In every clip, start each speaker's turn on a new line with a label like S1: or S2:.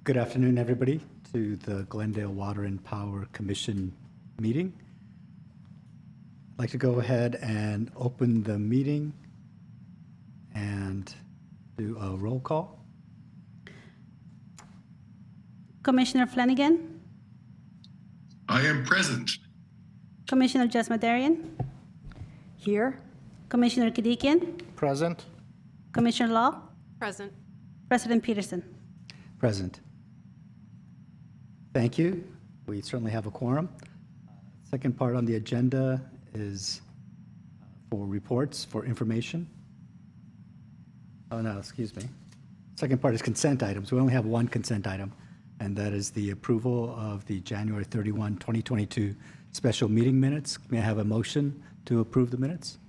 S1: Good afternoon, everybody, to the Glendale Water and Power Commission meeting. I'd like to go ahead and open the meeting and do a roll call.
S2: Commissioner Flanagan,
S3: I am present.
S2: Commissioner Jasmadarian,
S4: Here.
S2: Commissioner Kadikian,
S5: Present.
S2: Commissioner Law,
S4: Present.
S2: President Peterson.
S1: Present. Thank you. We certainly have a quorum. Second part on the agenda is for reports, for information. Oh, no, excuse me. Second part is consent items. We only have one consent item, and that is the approval of the January 31, 2022 special meeting minutes. May I have a motion to approve the minutes?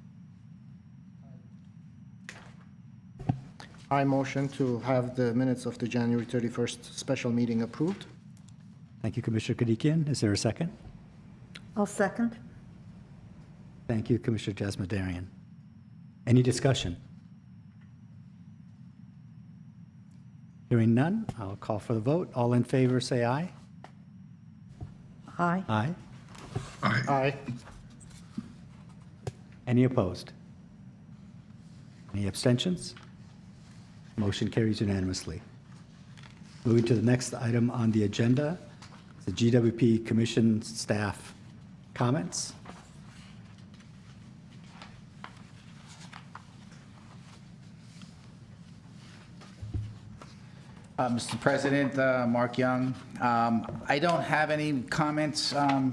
S5: I motion to have the minutes of the January 31st special meeting approved.
S1: Thank you, Commissioner Kadikian. Is there a second?
S4: I'll second.
S1: Thank you, Commissioner Jasmadarian. Any discussion? Hearing none, I'll call for the vote. All in favor, say aye.
S4: Aye.
S1: Aye.
S3: Aye.
S5: Aye.
S1: Any opposed? Any abstentions? Motion carries unanimously. Moving to the next item on the agenda, the GWP Commission staff comments.
S6: Mr. President, Mark Young. I don't have any comments. I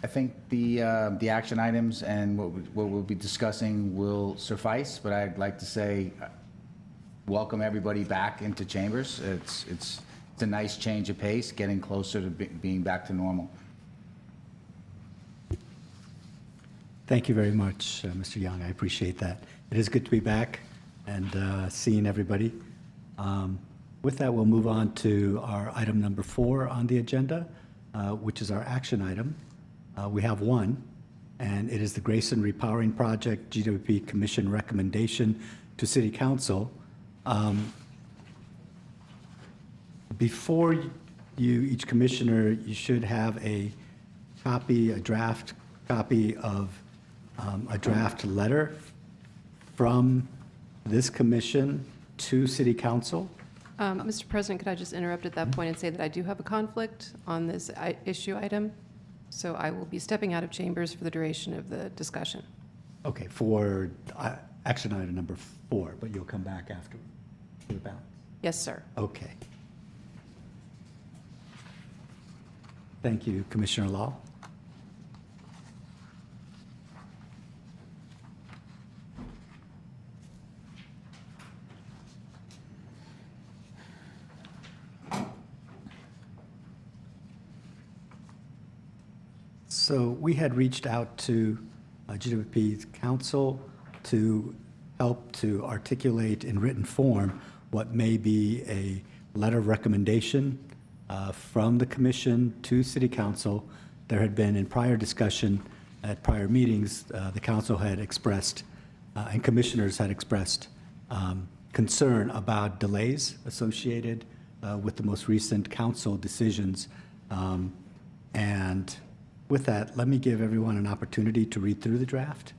S6: think the action items and what we'll be discussing will suffice, but I'd like to say welcome everybody back into chambers. It's a nice change of pace, getting closer to being back to normal.
S1: Thank you very much, Mr. Young. I appreciate that. It is good to be back and seeing everybody. With that, we'll move on to our item number 4 on the agenda, which is our action item. We have one, and it is the Grayson Repowering Project GWP Commission recommendation to City Council. Before you, each commissioner, you should have a copy, a draft copy of a draft letter from this commission to City Council.
S7: Mr. President, could I just interrupt at that point and say that I do have a conflict on this issue item, so I will be stepping out of chambers for the duration of the discussion.
S1: Okay, for action item number 4, but you'll come back after for the balance.
S7: Yes, sir.
S1: Okay. Thank you, Commissioner Law. So we had reached out to GWP's council to help to articulate in written form what may be a letter of recommendation from the commission to City Council. There had been in prior discussion at prior meetings, the council had expressed and commissioners had expressed concern about delays associated with the most recent council decisions. And with that, let me give everyone an opportunity to read through the draft,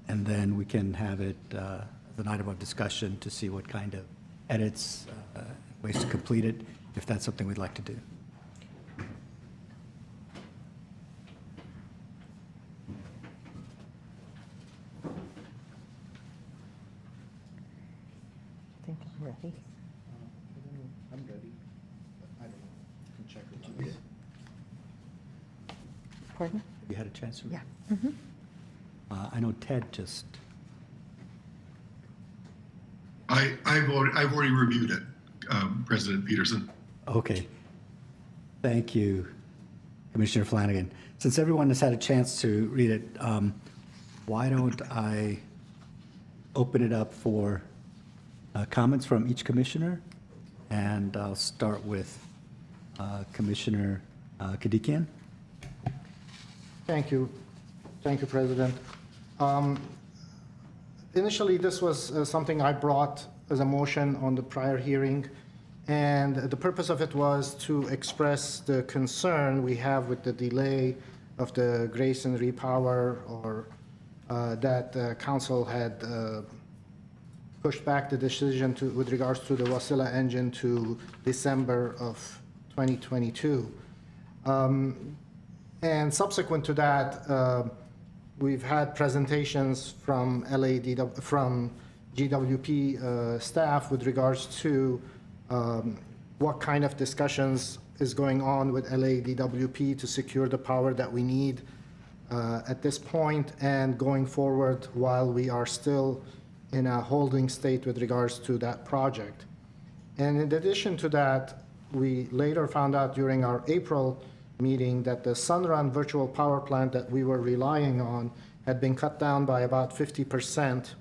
S1: and then we can have it as an item of discussion to see what kind of edits, ways to complete it, if that's something we'd like to do.
S4: I think I'm ready.
S5: I'm ready. I don't know. I can check it.
S4: Pardon?
S1: Have you had a chance to read?
S4: Yeah.
S1: I know Ted just,
S3: I've already reviewed it, President Peterson.
S1: okay. Thank you, Commissioner Flanagan. Since everyone has had a chance to read it, why don't I open it up for comments from each commissioner? And I'll start with Commissioner Kadikian.
S5: Thank you. Thank you, President. Initially, this was something I brought as a motion on the prior hearing, And the purpose of it was to express the concern we have with the delay of the Grayson repower, or that council had pushed back the decision with regards to the Wasilla engine to December of 2022. And subsequent to that, we've had presentations from from GWP staff with regards to what kind of discussions is going on with LADWP to secure the power that we need at this point and going forward while we are still in a holding state with regards to that project. And in addition to that, we later found out during our April meeting that the Sunrun virtual power plant that we were relying on had been cut down by about 50%.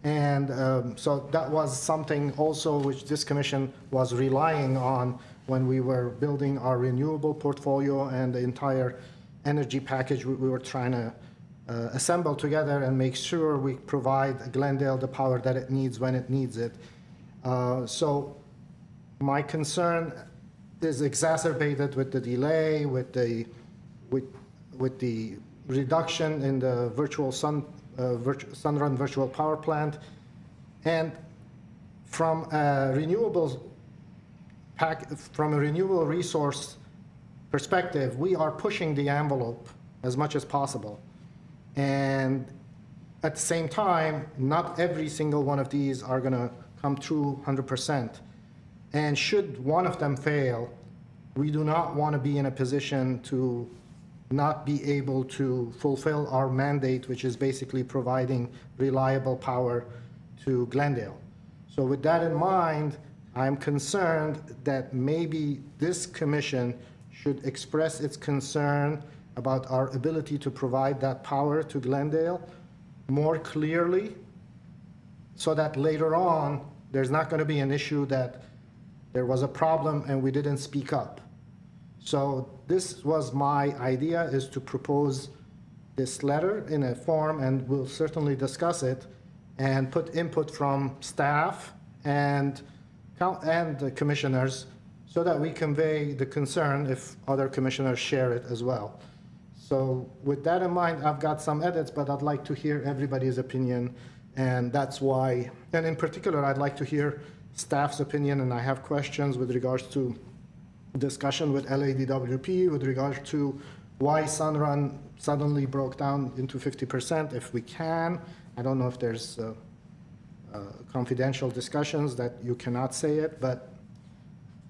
S5: And so that was something also which this commission was relying on when we were building our renewable portfolio and the entire energy package we were trying to assemble together and make sure we provide Glendale the power that it needs when it needs it. So my concern is exacerbated with the delay, with the reduction in the Sunrun virtual power plant, and from a renewable resource perspective, we are pushing the envelope as much as possible. And at the same time, not every single one of these are going to come true 100%. And should one of them fail, we do not want to be in a position to not be able to fulfill our mandate, which is basically providing reliable power to Glendale. So with that in mind, I'm concerned that maybe this commission should express its concern about our ability to provide that power to Glendale more clearly, so that later on, there's not going to be an issue that there was a problem and we didn't speak up. So this was my idea, is to propose this letter in a form, and we'll certainly discuss it and put input from staff and the commissioners so that we convey the concern if other commissioners share it as well. So with that in mind, I've got some edits, but I'd like to hear everybody's opinion, and that's why, and in particular, I'd like to hear staff's opinion, and I have questions with regards to discussion with LADWP with regard to why Sunrun suddenly broke down into 50%, if we can. I don't know if there's confidential discussions that you cannot say it, but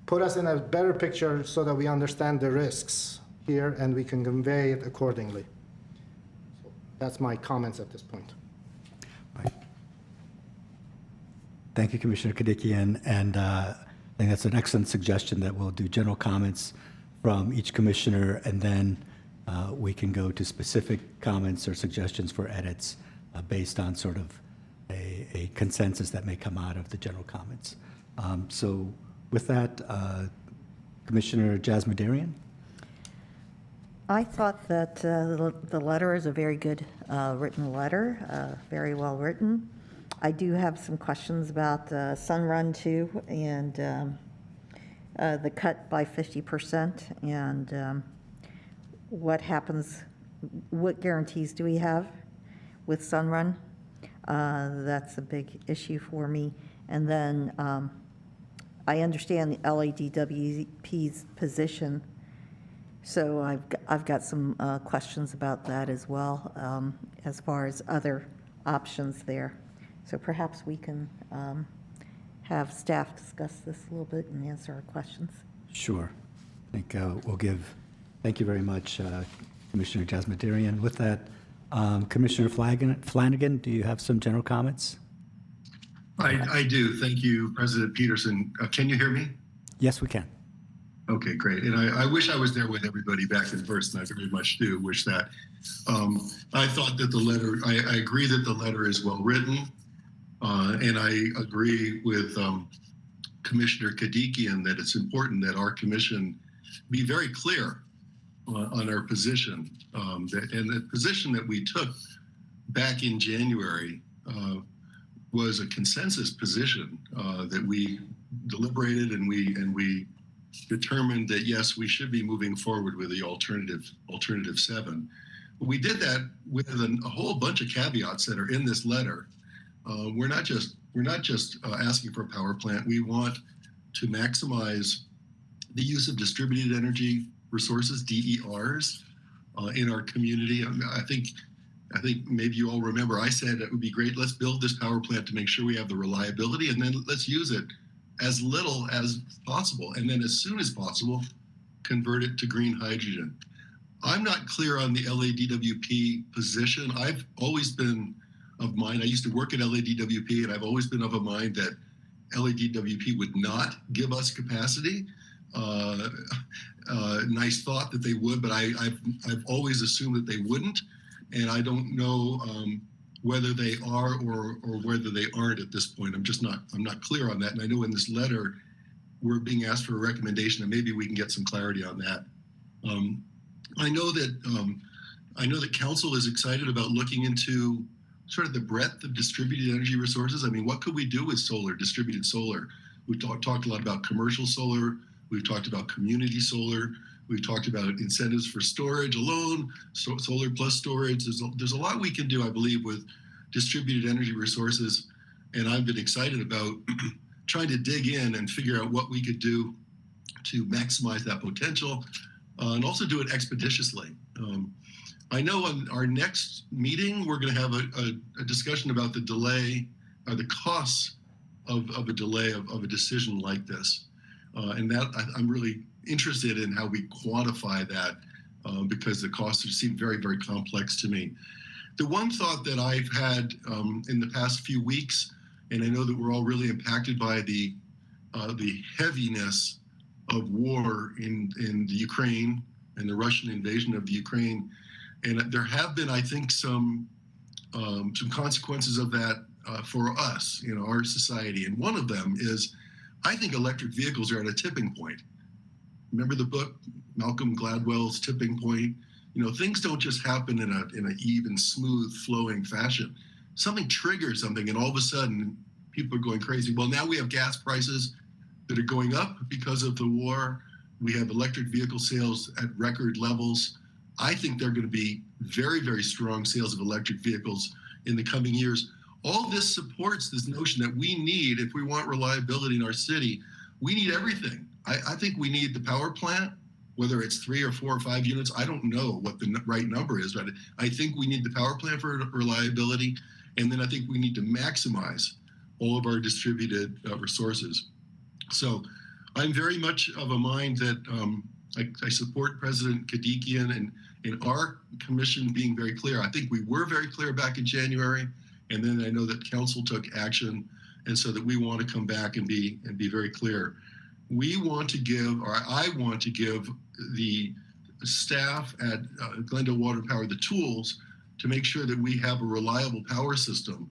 S5: put us in a better picture so that we understand the risks here and we can convey it accordingly. So that's my comments at this point.
S1: Right. Thank you, Commissioner Kadikian, and I think that's an excellent suggestion that we'll do general comments from each commissioner, and then we can go to specific comments or suggestions for edits based on sort of a consensus that may come out of the general comments. So with that, Commissioner Jasmine.
S4: I thought that the letter is a very good written letter, very well written. I do have some questions about Sunrun 2 and the cut by 50% and what happens, what guarantees do we have with Sunrun? That's a big issue for me. And then I understand the LADWP's position, so I've got some questions about that as well, as far as other options there. So perhaps we can have staff discuss this a little bit and answer our questions.
S1: Sure. I think we'll give, thank you very much, Commissioner Jasmine. With that, Commissioner Flanagan, do you have some general comments?
S3: I do. Thank you, President Peterson. Can you hear me?
S1: Yes, we can.
S3: Okay, great. And I wish I was there with everybody back in person. I very much do wish that. I thought that the letter, I agree that the letter is well written. And I agree with Commissioner Kadikian that it's important that our commission be very clear on our position. And the position that we took back in January was a consensus position that we deliberated and we determined that yes, we should be moving forward with the alternative 7. We did that with a whole bunch of caveats that are in this letter. We're not just asking for a power plant. We want to maximize the use of distributed energy resources, DERs, in our community. I think maybe you all remember I said it would be great. Let's build this power plant to make sure we have the reliability, and then let's use it as little as possible, and then as soon as possible, convert it to green hydrogen. I'm not clear on the LADWP position. I've always been of mind. I used to work at LADWP, and I've always been of a mind that LADWP would not give us capacity. Nice thought that they would, but I've always assumed that they wouldn't, and I don't know whether they are or whether they aren't at this point. I'm not clear on that, and I know in this letter we're being asked for a recommendation, and maybe we can get some clarity on that. I know that council is excited about looking into sort of the breadth of distributed energy resources. I mean, what could we do with solar, distributed solar? We've talked a lot about commercial solar. We've talked about community solar. We've talked about incentives for storage alone, solar plus storage. There's a lot we can do, I believe, with distributed energy resources. And I've been excited about trying to dig in and figure out what we could do to maximize that potential and also do it expeditiously. I know on our next meeting, we're going to have a discussion about the delay or the costs of a delay of a decision like this. And that I'm really interested in how we quantify that because the costs seem very, very complex to me. The one thought that I've had in the past few weeks, and I know that we're all really impacted by the heaviness of war in the Ukraine and the Russian invasion of the Ukraine, and there have been, I think, some consequences of that for us, our society. And one of them is, I think electric vehicles are at a tipping point. Remember the book, Malcolm Gladwell's Tipping Point? Things don't just happen in an even, smooth, flowing fashion. Something triggers something, and all of a sudden, people are going crazy. Well, now we have gas prices that are going up because of the war. We have electric vehicle sales at record levels. I think there are going to be very, very strong sales of electric vehicles in the coming years. All this supports this notion that we need, if we want reliability in our city, we need everything. I think we need the power plant, whether it's 3 or 4 or 5 units. I don't know what the right number is, but I think we need the power plant for reliability. And then I think we need to maximize all of our distributed resources. So I'm very much of a mind that I support President Kadikian and in our commission being very clear. I think we were very clear back in January, and then I know that council took action, and so that we want to come back and be very clear. We want to give, or I want to give the staff at Glendale Water and Power the tools to make sure that we have a reliable power system.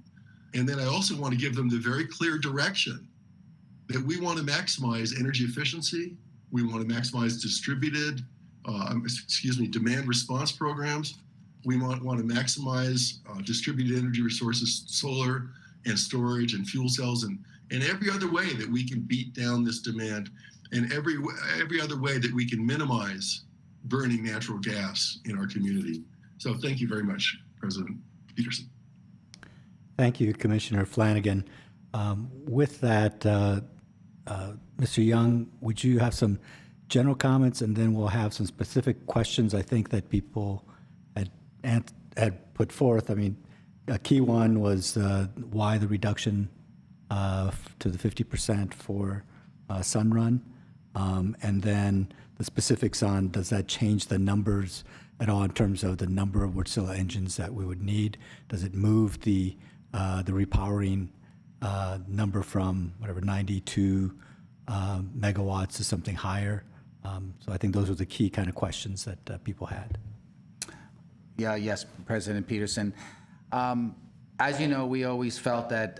S3: And then I also want to give them the very clear direction that we want to maximize energy efficiency. We want to maximize distributed, demand response programs. We want to maximize distributed energy resources, solar and storage and fuel cells, and every other way that we can beat down this demand, and every other way that we can minimize burning natural gas in our community. So thank you very much, President Peterson.
S1: Thank you, Commissioner Flanagan. With that, Mr. Young, would you have some general comments, and then we'll have some specific questions I think that people had put forth. I mean, a key one was why the reduction to the 50% for Sunrun, and then the specifics on, does that change the numbers at all in terms of the number of Wärtsilä engines that we would need? Does it move the repowering number from whatever 92 megawatts to something higher? So I think those were the key kind of questions that people had.
S6: Yes, President Peterson. As you know, we always felt that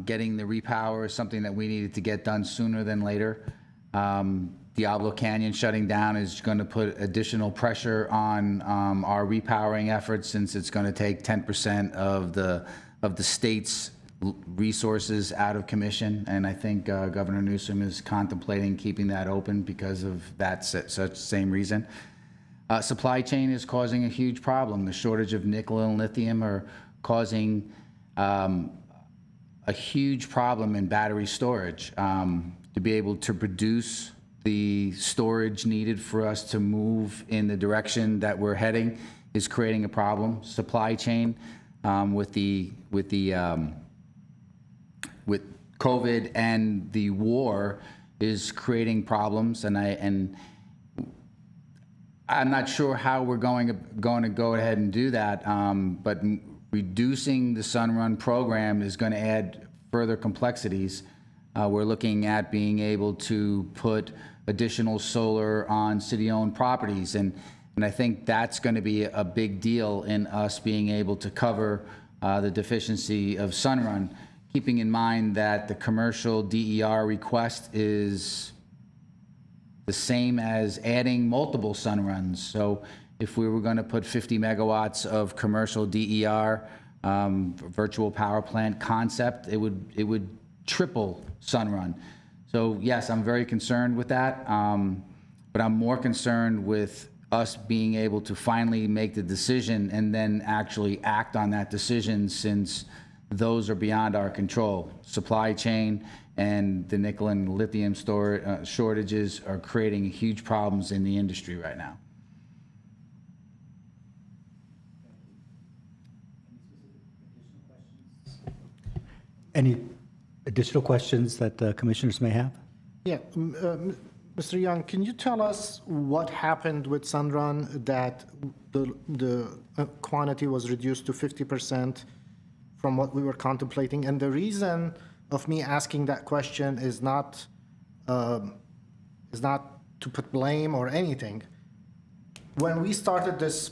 S6: getting the repower is something that we needed to get done sooner than later. Diablo Canyon shutting down is going to put additional pressure on our repowering efforts, since it's going to take 10% of the state's resources out of commission, and I think Governor Newsom is contemplating keeping that open because of that such same reason. Supply chain is causing a huge problem. The shortage of nickel and lithium are causing a huge problem in battery storage. To be able to produce the storage needed for us to move in the direction that we're heading is creating a problem. Supply chain with COVID and the war is creating problems, and I'm not sure how we're going to go ahead and do that, but reducing the Sunrun program is going to add further complexities. We're looking at being able to put additional solar on city-owned properties, and I think that's going to be a big deal in us being able to cover the deficiency of Sunrun, keeping in mind that the commercial DER request is the same as adding multiple Sunruns. So if we were going to put 50 megawatts of commercial DER, virtual power plant concept, it would triple Sunrun. So yes, I'm very concerned with that, but I'm more concerned with us being able to finally make the decision and then actually act on that decision, since those are beyond our control. Supply chain and the nickel and lithium shortages are creating huge problems in the industry right now.
S1: Any additional questions that commissioners may have?
S5: Yeah, Mr. Young, can you tell us what happened with Sunrun that the quantity was reduced to 50% from what we were contemplating? And the reason of me asking that question is not to put blame or anything. When we started this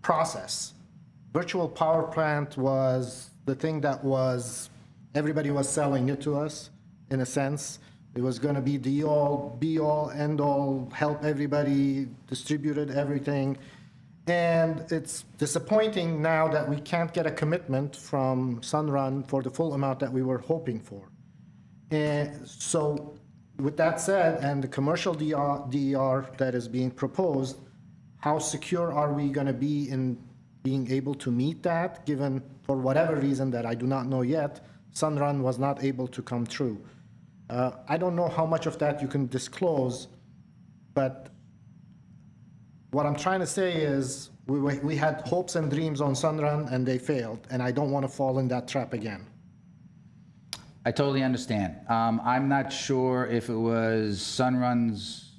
S5: process, virtual power plant was the thing that everybody was selling it to us, in a sense. It was going to be the be-all, end-all, help everybody, distributed everything. And it's disappointing now that we can't get a commitment from Sunrun for the full amount that we were hoping for. And so with that said, and the commercial DER that is being proposed, how secure are we going to be in being able to meet that, given, for whatever reason that I do not know yet, Sunrun was not able to come through? I don't know how much of that you can disclose, but what I'm trying to say is we had hopes and dreams on Sunrun and they failed, and I don't want to fall in that trap again.
S6: I totally understand. I'm not sure if it was Sunrun's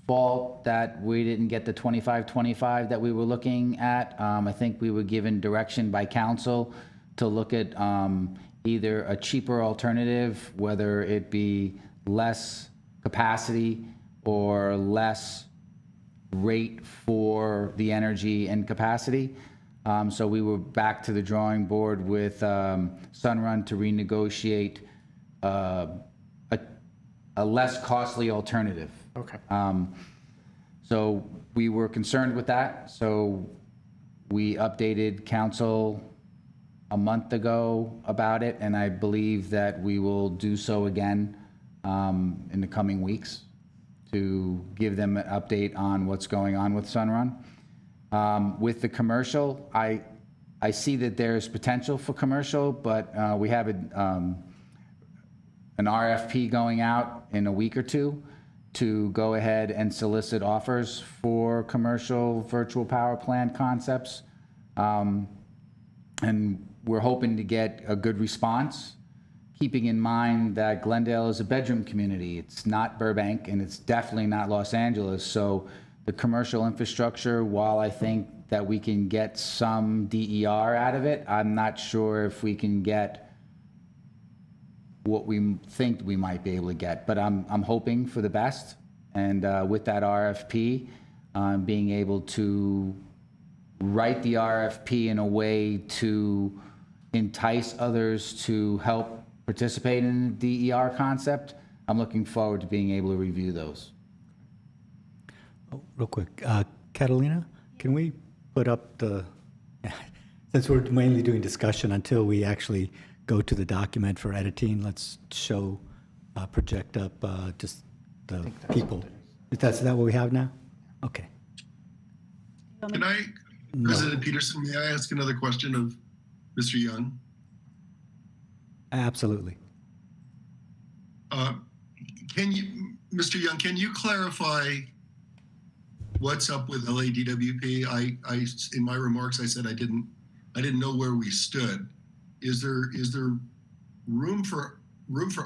S6: fault that we didn't get the 25-25 that we were looking at. I think we were given direction by council to look at either a cheaper alternative, whether it be less capacity or less rate for the energy and capacity. So we were back to the drawing board with Sunrun to renegotiate a less costly alternative.
S5: Okay.
S6: So we were concerned with that. So we updated council a month ago about it, and I believe that we will do so again in the coming weeks to give them an update on what's going on with Sunrun. With the commercial, I see that there's potential for commercial, but we have an RFP going out in a week or two to go ahead and solicit offers for commercial virtual power plant concepts. And we're hoping to get a good response, keeping in mind that Glendale is a bedroom community. It's not Burbank, and it's definitely not Los Angeles. So the commercial infrastructure, while I think that we can get some DER out of it, I'm not sure if we can get what we think we might be able to get. But I'm hoping for the best. And with that RFP, being able to write the RFP in a way to entice others to help participate in the DER concept, I'm looking forward to being able to review those.
S1: Oh, real quick, Catalina, can we put up since we're mainly doing discussion until we actually go to the document for editing, let's show, project up just the people. Is that what we have now? Okay.
S3: Can I, President Peterson, may I ask another question of Mr. Young?
S1: Absolutely.
S3: Mr. Young, can you clarify what's up with LADWP? In my remarks, I said I didn't know where we stood. Is there room for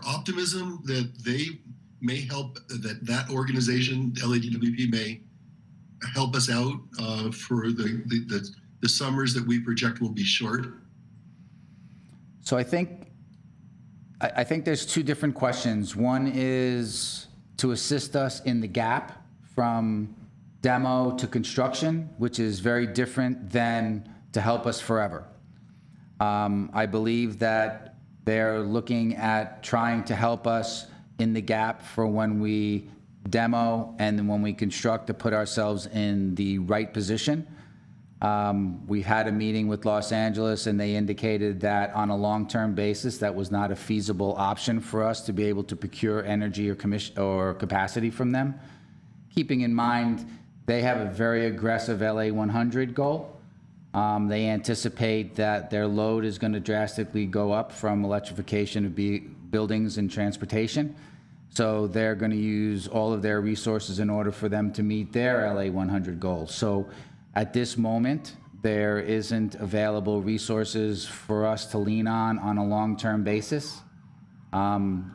S3: optimism that they may help, that organization, LADWP, may help us out for the summers that we project will be short?
S6: So I think there's two different questions. One is to assist us in the gap from demo to construction, which is very different than to help us forever. I believe that they're looking at trying to help us in the gap for when we demo and then when we construct, to put ourselves in the right position. We had a meeting with Los Angeles, and they indicated that on a long-term basis, that was not a feasible option for us to be able to procure energy or capacity from them. Keeping in mind, they have a very aggressive LA 100 goal. They anticipate that their load is going to drastically go up from electrification of buildings and transportation. So they're going to use all of their resources in order for them to meet their LA 100 goals. So at this moment, there isn't available resources for us to lean on a long-term basis.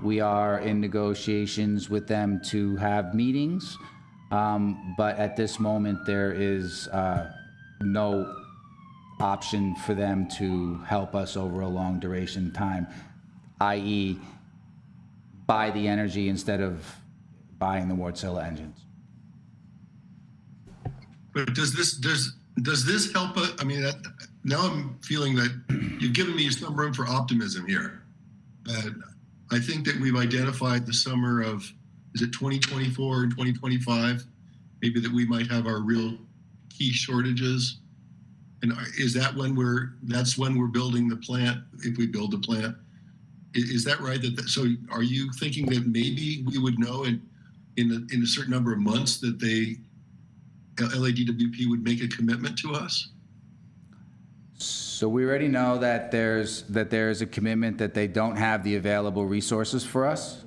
S6: We are in negotiations with them to have meetings, but at this moment, there is no option for them to help us over a long duration time, i.e. buy the energy instead of buying the Wärtsilä engines.
S3: But does this help? I mean, now I'm feeling that you've given me some room for optimism here. I think that we've identified the summer of, is it 2024 and 2025? Maybe that we might have our real key shortages. And is that that's when we're building the plant, if we build the plant? Is that right? So are you thinking that maybe we would know in a certain number of months that LADWP would make a commitment to us?
S6: So we already know that there's a commitment that they don't have the available resources for us,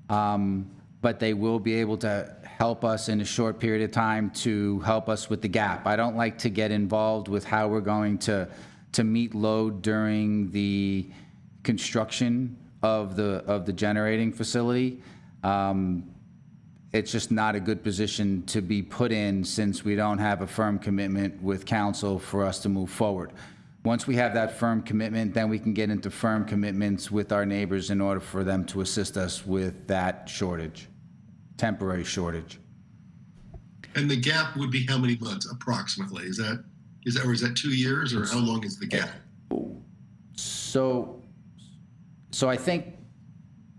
S6: but they will be able to help us in a short period of time to help us with the gap. I don't like to get involved with how we're going to meet load during the construction of the generating facility. It's just not a good position to be put in, since we don't have a firm commitment with council for us to move forward. Once we have that firm commitment, then we can get into firm commitments with our neighbors in order for them to assist us with that shortage, temporary shortage.
S3: And the gap would be how many months approximately? Is that 2 years, or how long is the gap?
S6: So I think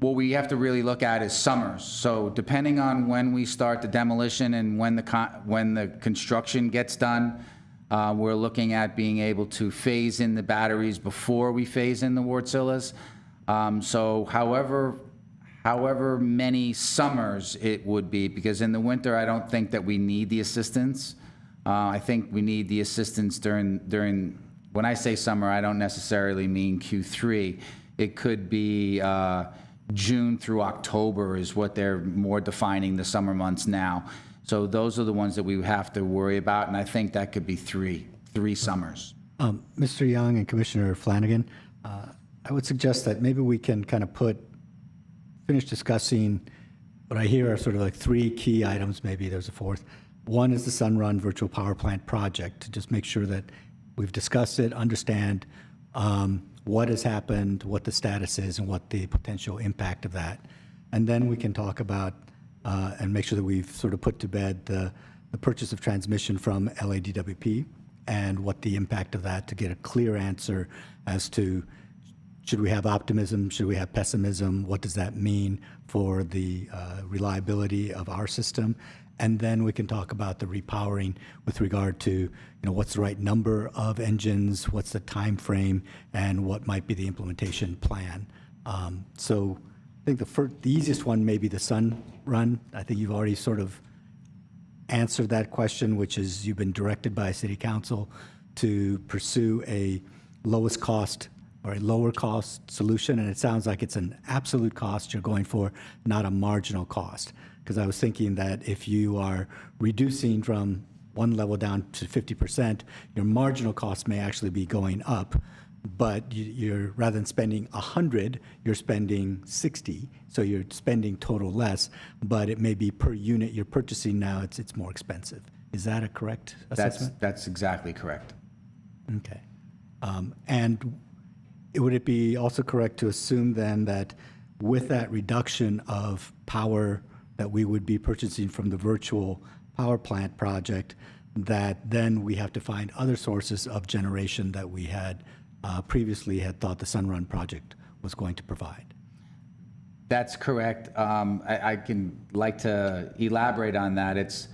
S6: what we have to really look at is summers. So depending on when we start the demolition and when the construction gets done, we're looking at being able to phase in the batteries before we phase in the Wärtsiläs. So however many summers it would be, because in the winter, I don't think that we need the assistance. I think we need the assistance during, when I say summer, I don't necessarily mean Q3. It could be June through October is what they're more defining the summer months now. So those are the ones that we have to worry about, and I think that could be three summers.
S1: Mr. Young and Commissioner Flanagan, I would suggest that maybe we can kind of finish discussing what I hear are sort of like three key items. Maybe there's a fourth. One is the Sunrun Virtual Power Plant project, to just make sure that we've discussed it, understand what has happened, what the status is, and what the potential impact of that. And then we can talk about and make sure that we've sort of put to bed the purchase of transmission from LADWP and what the impact of that, to get a clear answer as to should we have optimism? Should we have pessimism? What does that mean for the reliability of our system? And then we can talk about the repowering with regard to, what's the right number of engines, what's the time frame, and what might be the implementation plan. So I think the easiest one may be the Sun Run. I think you've already sort of answered that question, which is you've been directed by City Council to pursue a lowest cost or a lower cost solution, and it sounds like it's an absolute cost you're going for, not a marginal cost. Because I was thinking that if you are reducing from one level down to 50%, your marginal cost may actually be going up, but you're rather than spending 100, you're spending 60, so you're spending total less, but it may be per unit you're purchasing now, it's more expensive. Is that a correct assessment?
S6: That's exactly correct.
S1: Okay. And would it be also correct to assume then that with that reduction of power that we would be purchasing from the virtual power plant project, that then we have to find other sources of generation that we had previously had thought the Sunrun project was going to provide?
S6: That's correct. I can like to elaborate on that. It's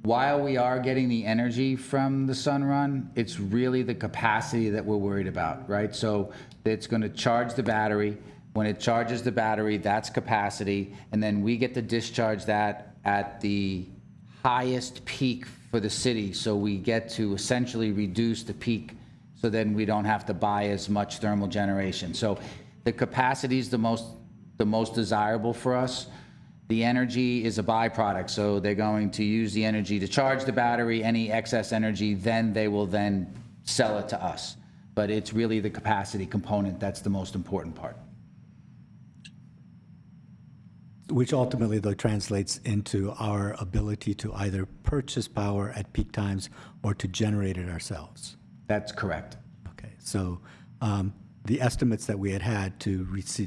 S6: while we are getting the energy from the Sunrun, it's really the capacity that we're worried about, right? So it's going to charge the battery. When it charges the battery, that's capacity, and then we get to discharge that at the highest peak for the city. So we get to essentially reduce the peak, so then we don't have to buy as much thermal generation. So the capacity is the most desirable for us. The energy is a byproduct, so they're going to use the energy to charge the battery. Any excess energy, then they will then sell it to us. But it's really the capacity component that's the most important part.
S1: Which ultimately, though, translates into our ability to either purchase power at peak times or to generate it ourselves.
S6: That's correct.
S1: Okay, so the estimates that we had to reach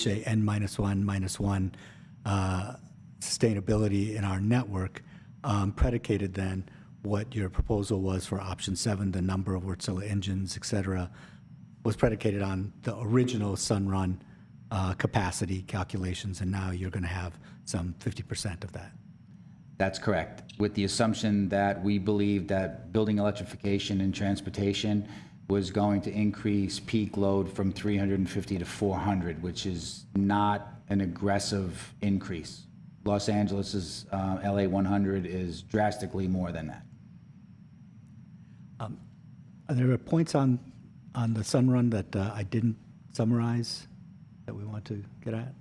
S1: a N-1 sustainability in our network predicated then what your proposal was for option 7, the number of Wärtsilä engines, et cetera, was predicated on the original Sunrun capacity calculations, and now you're going to have some 50% of that.
S6: That's correct, with the assumption that we believe that building electrification and transportation was going to increase peak load from 350 to 400, which is not an aggressive increase. Los Angeles's LA 100 is drastically more than that.
S1: Are there points on the Sunrun that I didn't summarize that we want to get at?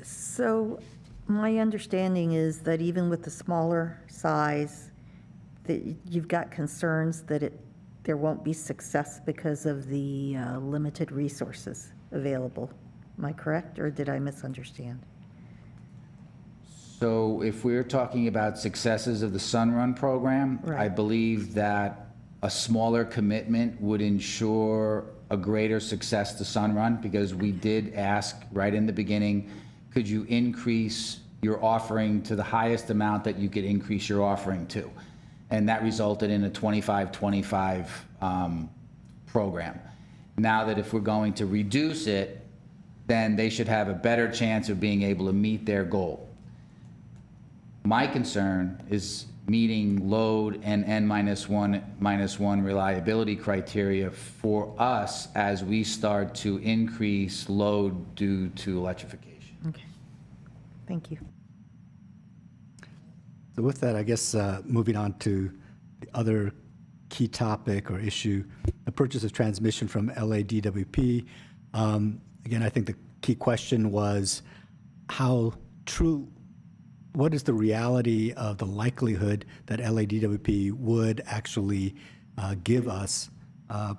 S4: So my understanding is that even with the smaller size, that you've got concerns that there won't be success because of the limited resources available. Am I correct, or did I misunderstand?
S6: So if we're talking about successes of the Sunrun program,
S4: Right.
S6: I believe that a smaller commitment would ensure a greater success to Sunrun, because we did ask right in the beginning, could you increase your offering to the highest amount that you could increase your offering to? And that resulted in a 25-25 program. Now that if we're going to reduce it, then they should have a better chance of being able to meet their goal. My concern is meeting load and N-1 reliability criteria for us as we start to increase load due to electrification.
S4: Okay, thank you.
S1: So with that, I guess moving on to the other key topic or issue, the purchase of transmission from Ladwp. Again, I think the key question was what is the reality of the likelihood that Ladwp would actually give us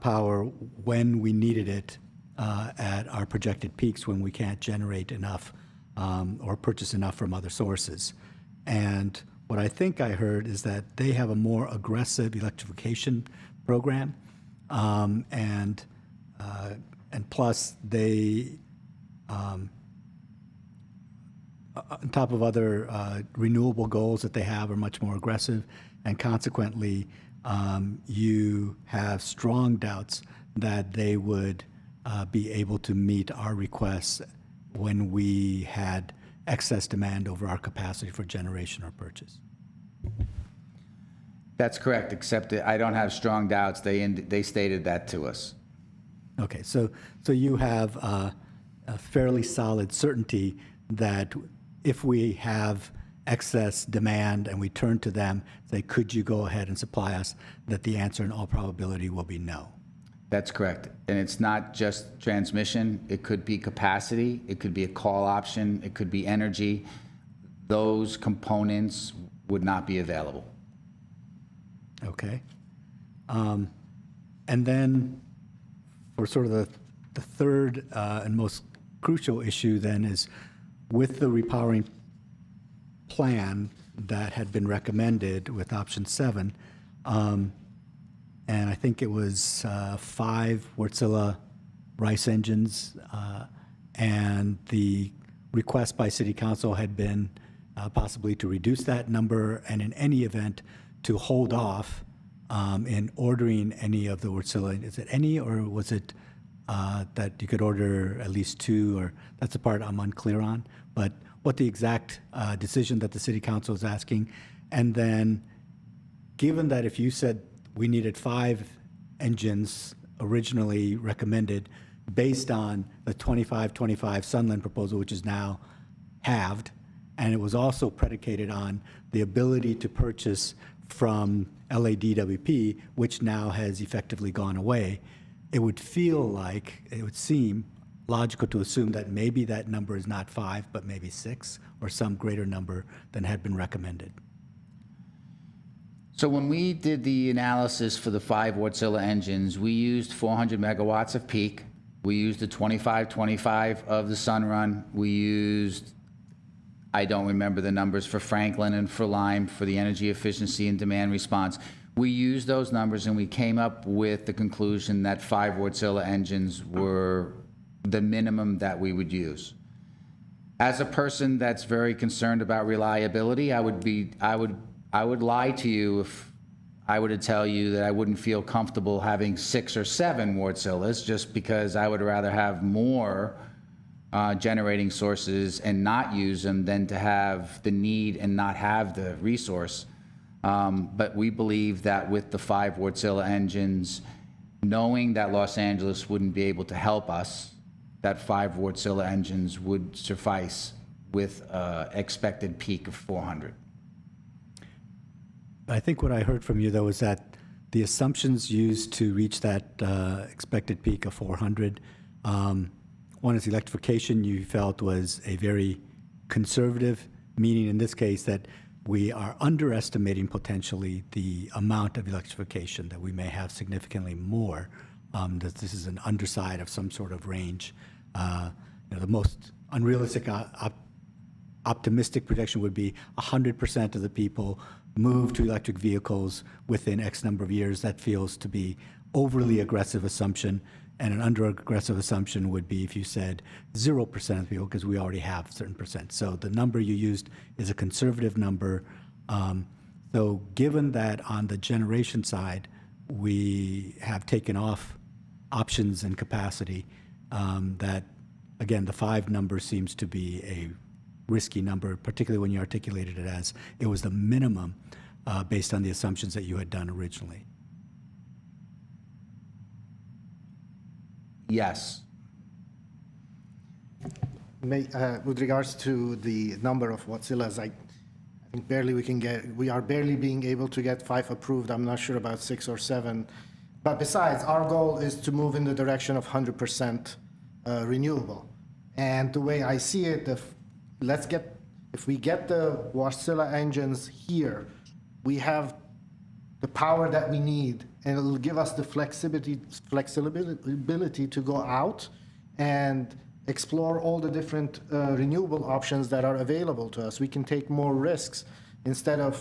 S1: power when we needed it at our projected peaks, when we can't generate enough or purchase enough from other sources. And what I think I heard is that they have a more aggressive electrification program, and plus they on top of other renewable goals that they have, are much more aggressive, and consequently, you have strong doubts that they would be able to meet our requests when we had excess demand over our capacity for generation or purchase.
S6: That's correct, except that I don't have strong doubts. They stated that to us.
S1: Okay, so you have a fairly solid certainty that if we have excess demand and we turn to them, say, could you go ahead and supply us, that the answer in all probability will be no.
S6: That's correct. And it's not just transmission. It could be capacity. It could be a call option. It could be energy. Those components would not be available.
S1: Okay. And then for sort of the third and most crucial issue then is with the repowering plan that had been recommended with option 7, and I think it was 5 Wärtsilä rice engines, and the request by City Council had been possibly to reduce that number, and in any event, to hold off in ordering any of the Wärtsilä. Is it any, or was it that you could order at least 2, or that's the part I'm unclear on, but what the exact decision that the City Council is asking. And then, given that if you said we needed 5 engines originally recommended based on the 25-25 Sunland proposal, which is now halved, and it was also predicated on the ability to purchase from Ladwp, which now has effectively gone away, it would seem logical to assume that maybe that number is not 5, but maybe 6, or some greater number than had been recommended.
S6: So when we did the analysis for the 5 Wärtsilä engines, we used 400 megawatts of peak. We used the 25-25 of the Sunrun. We used, I don't remember the numbers for Franklin and for Lime for the energy efficiency and demand response. We used those numbers and we came up with the conclusion that 5 Wärtsilä engines were the minimum that we would use. As a person that's very concerned about reliability, I would lie to you if I were to tell you that I wouldn't feel comfortable having 6 or 7 Wärtsiläs, just because I would rather have more generating sources and not use them than to have the need and not have the resource. But we believe that with the 5 Wärtsilä engines, knowing that Los Angeles wouldn't be able to help us, that 5 Wärtsilä engines would suffice with expected peak of 400.
S1: I think what I heard from you, though, is that the assumptions used to reach that expected peak of 400, one is electrification you felt was a very conservative, meaning in this case that we are underestimating potentially the amount of electrification, that we may have significantly more, that this is an underside of some sort of range. The most unrealistic optimistic projection would be 100% of the people move to electric vehicles within X number of years. That feels to be overly aggressive assumption, and an under-aggressive assumption would be if you said 0% of people, because we already have a certain percent. So the number you used is a conservative number. So given that on the generation side, we have taken off options and capacity, that, again, the 5 number seems to be a risky number, particularly when you articulated it as it was the minimum based on the assumptions that you had done originally.
S6: Yes.
S5: With regards to the number of Wärtsiläs, I think we are barely being able to get 5 approved. I'm not sure about 6 or 7. But besides, our goal is to move in the direction of 100% renewable. And the way I see it, if we get the Wärtsilä engines here, we have the power that we need, and it'll give us the flexibility to go out and explore all the different renewable options that are available to us. We can take more risks instead of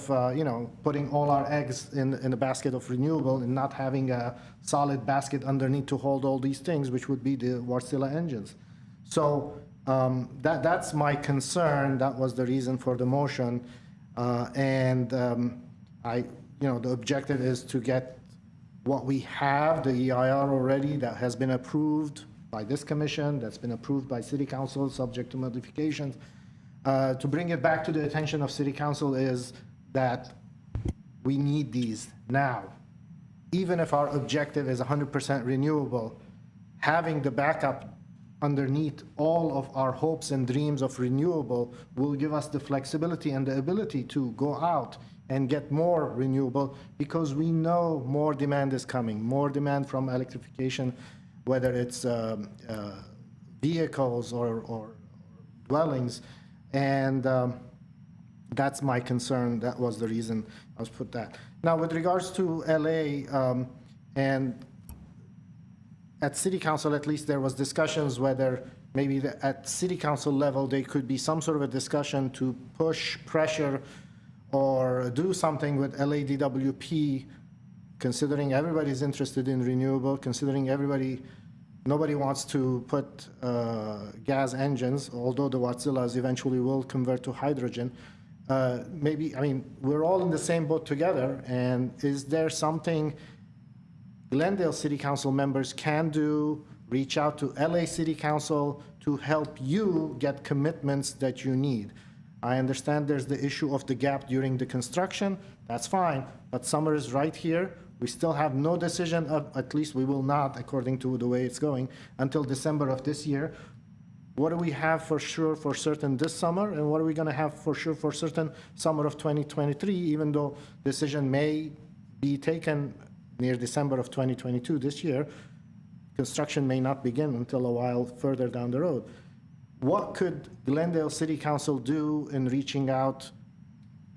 S5: putting all our eggs in a basket of renewable and not having a solid basket underneath to hold all these things, which would be the Wärtsilä engines. So That's my concern. That was the reason for the motion. The objective is to get what we have, the EIR already that has been approved by this commission, that's been approved by city council, subject to modifications. To bring it back to the attention of city council is that we need these now. Even if our objective is 100% renewable, having the backup underneath all of our hopes and dreams of renewable will give us the flexibility and the ability to go out and get more renewable, because we know more demand is coming, more demand from electrification, whether it's vehicles or dwellings. And that's my concern. That was the reason I was put that. Now, with regards to LA, and at city council, at least there was discussions whether maybe at city council level, there could be some sort of a discussion to push pressure or do something with Ladwp, considering everybody's interested in renewable, considering nobody wants to put gas engines, although the Watsilas eventually will convert to hydrogen. We're all in the same boat together, and is there something Glendale City Council members can do, reach out to LA City Council to help you get commitments that you need? I understand there's the issue of the gap during the construction, that's fine, but summer is right here. We still have no decision, at least we will not, according to the way it's going, until December of this year. What do we have for sure for certain this summer, and what are we going to have for sure for certain summer of 2023, even though decision may be taken near December of 2022 this year, construction may not begin until a while further down the road. What could Glendale City Council do in reaching out,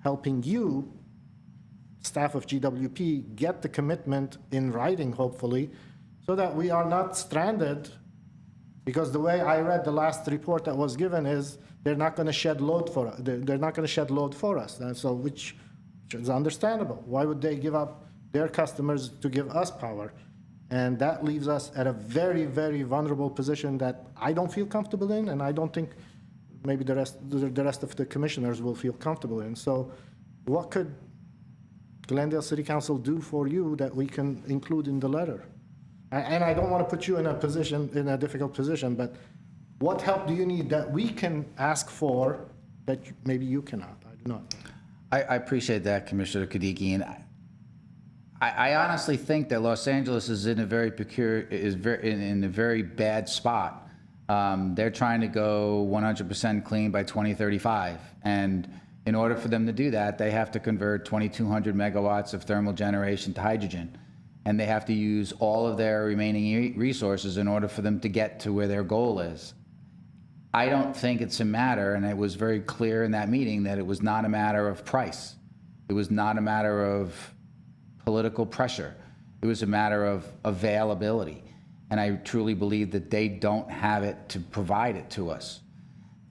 S5: helping you, staff of GWP, get the commitment in writing, hopefully, so that we are not stranded? Because the way I read the last report that was given is they're not going to shed load for us. They're not going to shed load for us, and so which is understandable. Why would they give up their customers to give us power? And that leaves us at a very, very vulnerable position that I don't feel comfortable in, and I don't think maybe the rest of the commissioners will feel comfortable in. So what could Glendale City Council do for you that we can include in the letter? And I don't want to put you in a difficult position, but what help do you need that we can ask for that maybe you cannot? I do not.
S6: I appreciate that, Commissioner Kadiki, and I honestly think that Los Angeles is in a very in a very bad spot. They're trying to go 100% clean by 2035, and in order for them to do that, they have to convert 2,200 megawatts of thermal generation to hydrogen, and they have to use all of their remaining resources in order for them to get to where their goal is. I don't think it's a matter, and it was very clear in that meeting that it was not a matter of price. It was not a matter of political pressure. It was a matter of availability. And I truly believe that they don't have it to provide it to us.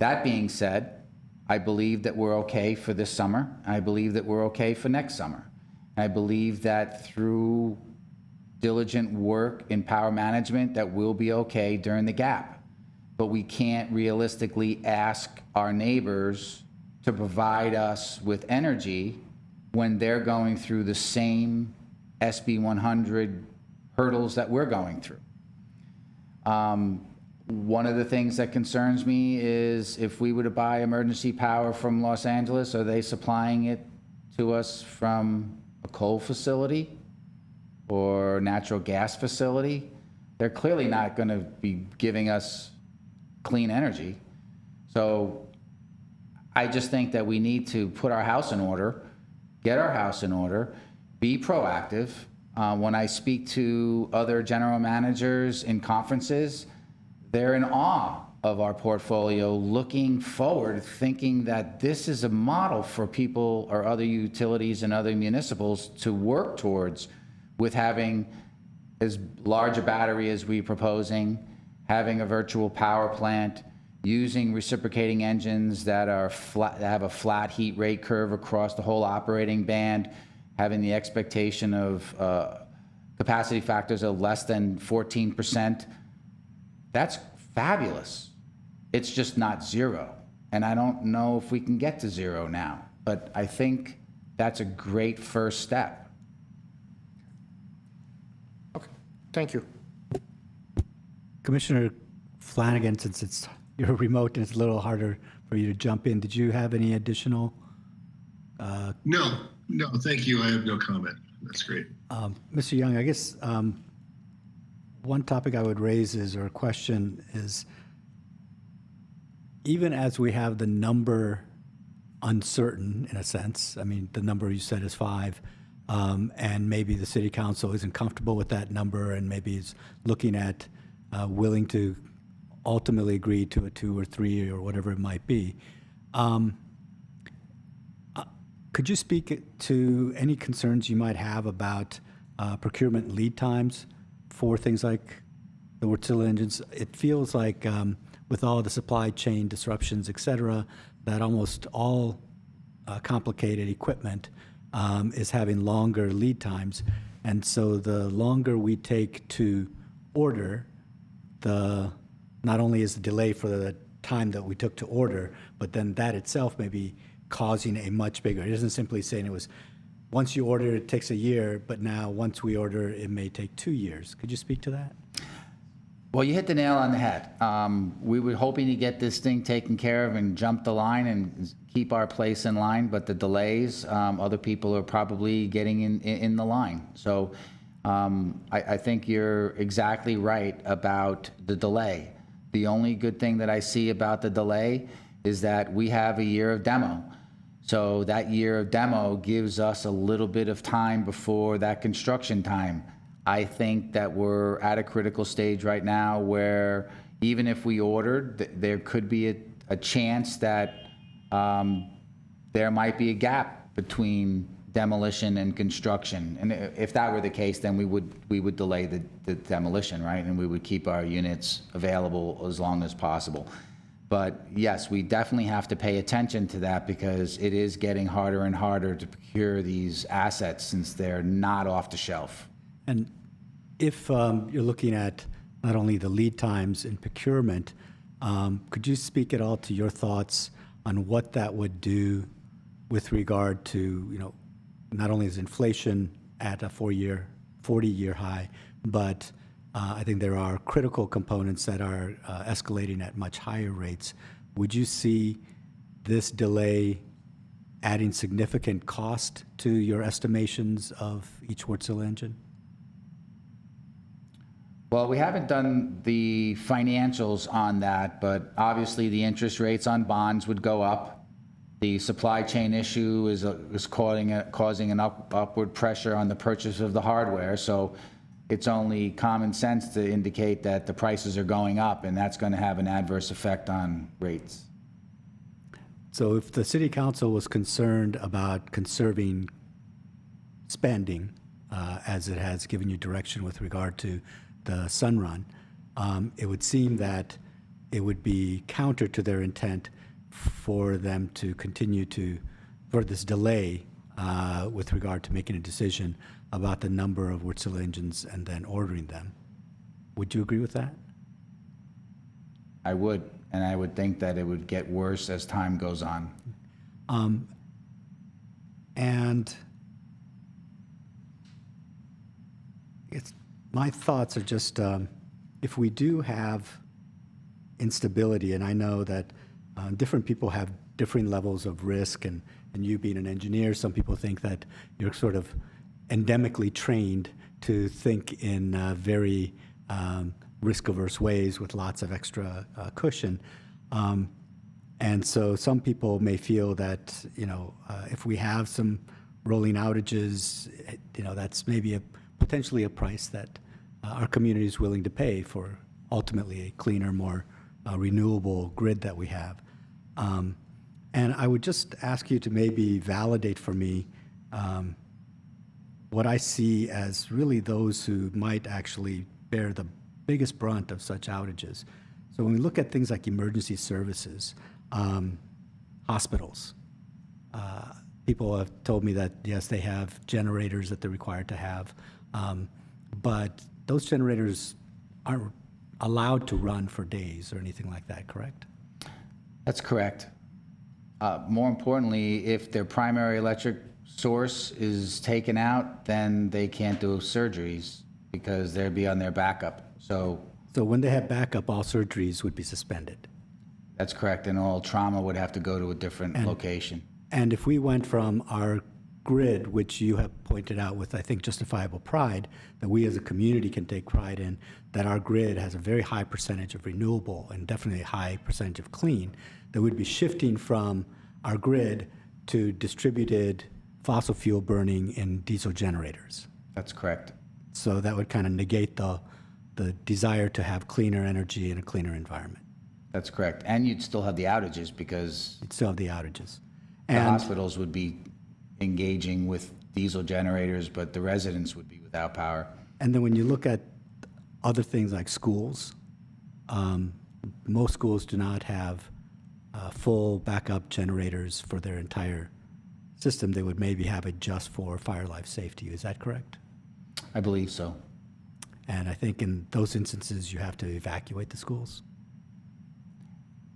S6: That being said, I believe that we're okay for this summer. I believe that we're okay for next summer. And I believe that through diligent work in power management, that we'll be okay during the gap. But we can't realistically ask our neighbors to provide us with energy when they're going through the same SB 100 hurdles that we're going through. One of the things that concerns me is if we were to buy emergency power from Los Angeles, are they supplying it to us from a coal facility or natural gas facility? They're clearly not going to be giving us clean energy. So I just think that we need to put our house in order, get our house in order, be proactive. When I speak to other general managers in conferences, they're in awe of our portfolio, looking forward, thinking that this is a model for people or other utilities and other municipals to work towards, with having as large a battery as we're proposing, having a virtual power plant, using reciprocating engines that are flat, that have a flat heat rate curve across the whole operating band, having the expectation of capacity factors of less than 14%. That's fabulous. It's just not zero. And I don't know if we can get to zero now, but I think that's a great first step.
S5: Okay, thank you.
S1: Commissioner Flanagan, since you're remote and it's a little harder for you to jump in, did you have any additional?
S3: No, thank you. I have no comment. That's great.
S1: Mr. Young, I guess one topic I would raise is, or a question is, even as we have the number uncertain in a sense, I mean, the number you said is 5, and maybe the city council isn't comfortable with that number and maybe is looking at willing to ultimately agree to a 2 or 3 or whatever it might be. Could you speak to any concerns you might have about procurement lead times for things like the Wärtsilä engines? It feels like with all the supply chain disruptions, et cetera, that almost all complicated equipment is having longer lead times. And so the longer we take to order, not only is the delay for the time that we took to order, but then that itself may be causing a much bigger, it isn't simply saying it was, once you order, it takes a year, but now once we order, it may take 2 years. Could you speak to that?
S6: Well, you hit the nail on the head. We were hoping to get this thing taken care of and jump the line and keep our place in line, but the delays, other people are probably getting in the line. So I think you're exactly right about the delay. The only good thing that I see about the delay is that we have a year of demo. So that year of demo gives us a little bit of time before that construction time. I think that we're at a critical stage right now where even if we ordered, there could be a chance that there might be a gap between demolition and construction. And if that were the case, then we would delay the demolition, right? And we would keep our units available as long as possible. But yes, we definitely have to pay attention to that because it is getting harder and harder to procure these assets since they're not off the shelf.
S1: And if you're looking at not only the lead times in procurement, could you speak at all to your thoughts on what that would do with regard to, not only is inflation at a 40-year high, but I think there are critical components that are escalating at much higher rates. Would you see this delay adding significant cost to your estimations of each Wärtsilä engine?
S6: Well, we haven't done the financials on that, but obviously the interest rates on bonds would go up. The supply chain issue is causing an upward pressure on the purchase of the hardware. So it's only common sense to indicate that the prices are going up, and that's going to have an adverse effect on rates.
S1: So if the city council was concerned about conserving spending, as it has given you direction with regard to the Sunrun, it would seem that it would be counter to their intent for them to continue for this delay with regard to making a decision about the number of Wärtsilä engines and then ordering them. Would you agree with that?
S6: I would, and I would think that it would get worse as time goes on.
S1: And my thoughts are just, if we do have instability, and I know that different people have different levels of risk, and you being an engineer, some people think that you're sort of endemically trained to think in very risk-averse ways with lots of extra cushion. And so some people may feel that, if we have some rolling outages, that's maybe potentially a price that our community is willing to pay for ultimately a cleaner, more renewable grid that we have. And I would just ask you to maybe validate for me what I see as really those who might actually bear the biggest brunt of such outages. So when we look at things like emergency services, hospitals, people have told me that, yes, they have generators that they're required to have, but those generators aren't allowed to run for days or anything like that, correct?
S6: That's correct. More importantly, if their primary electric source is taken out, then they can't do surgeries because they'd be on their backup. So
S1: So when they have backup, all surgeries would be suspended.
S6: that's correct, and all trauma would have to go to a different location.
S1: And if we went from our grid, which you have pointed out with, I think, justifiable pride, that we as a community can take pride in, that our grid has a very high percentage of renewable and definitely a high percentage of clean, that we'd be shifting from our grid to distributed fossil fuel burning in diesel generators.
S6: That's correct.
S1: So that would kind of negate the desire to have cleaner energy and a cleaner environment.
S6: That's correct. And you'd still have the outages because
S1: You'd still have the outages.
S6: the
S1: And
S6: hospitals would be engaging with diesel generators, but the residents would be without power.
S1: And then when you look at other things like schools, most schools do not have full backup generators for their entire system. They would maybe have it just for fire life safety. Is that correct?
S6: I believe so.
S1: And I think in those instances, you have to evacuate the schools.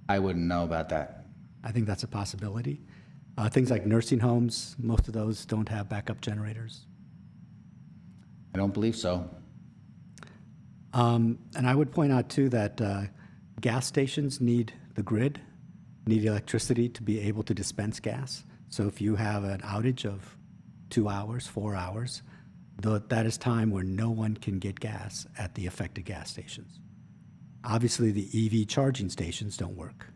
S6: I wouldn't know about that.
S1: I think that's a possibility. Things like nursing homes, most of those don't have backup generators.
S6: I don't believe so.
S1: And I would point out too that gas stations need the grid, need electricity to be able to dispense gas. So if you have an outage of 2 hours, 4 hours, that is time where no one can get gas at the affected gas stations. Obviously, the EV charging stations don't work.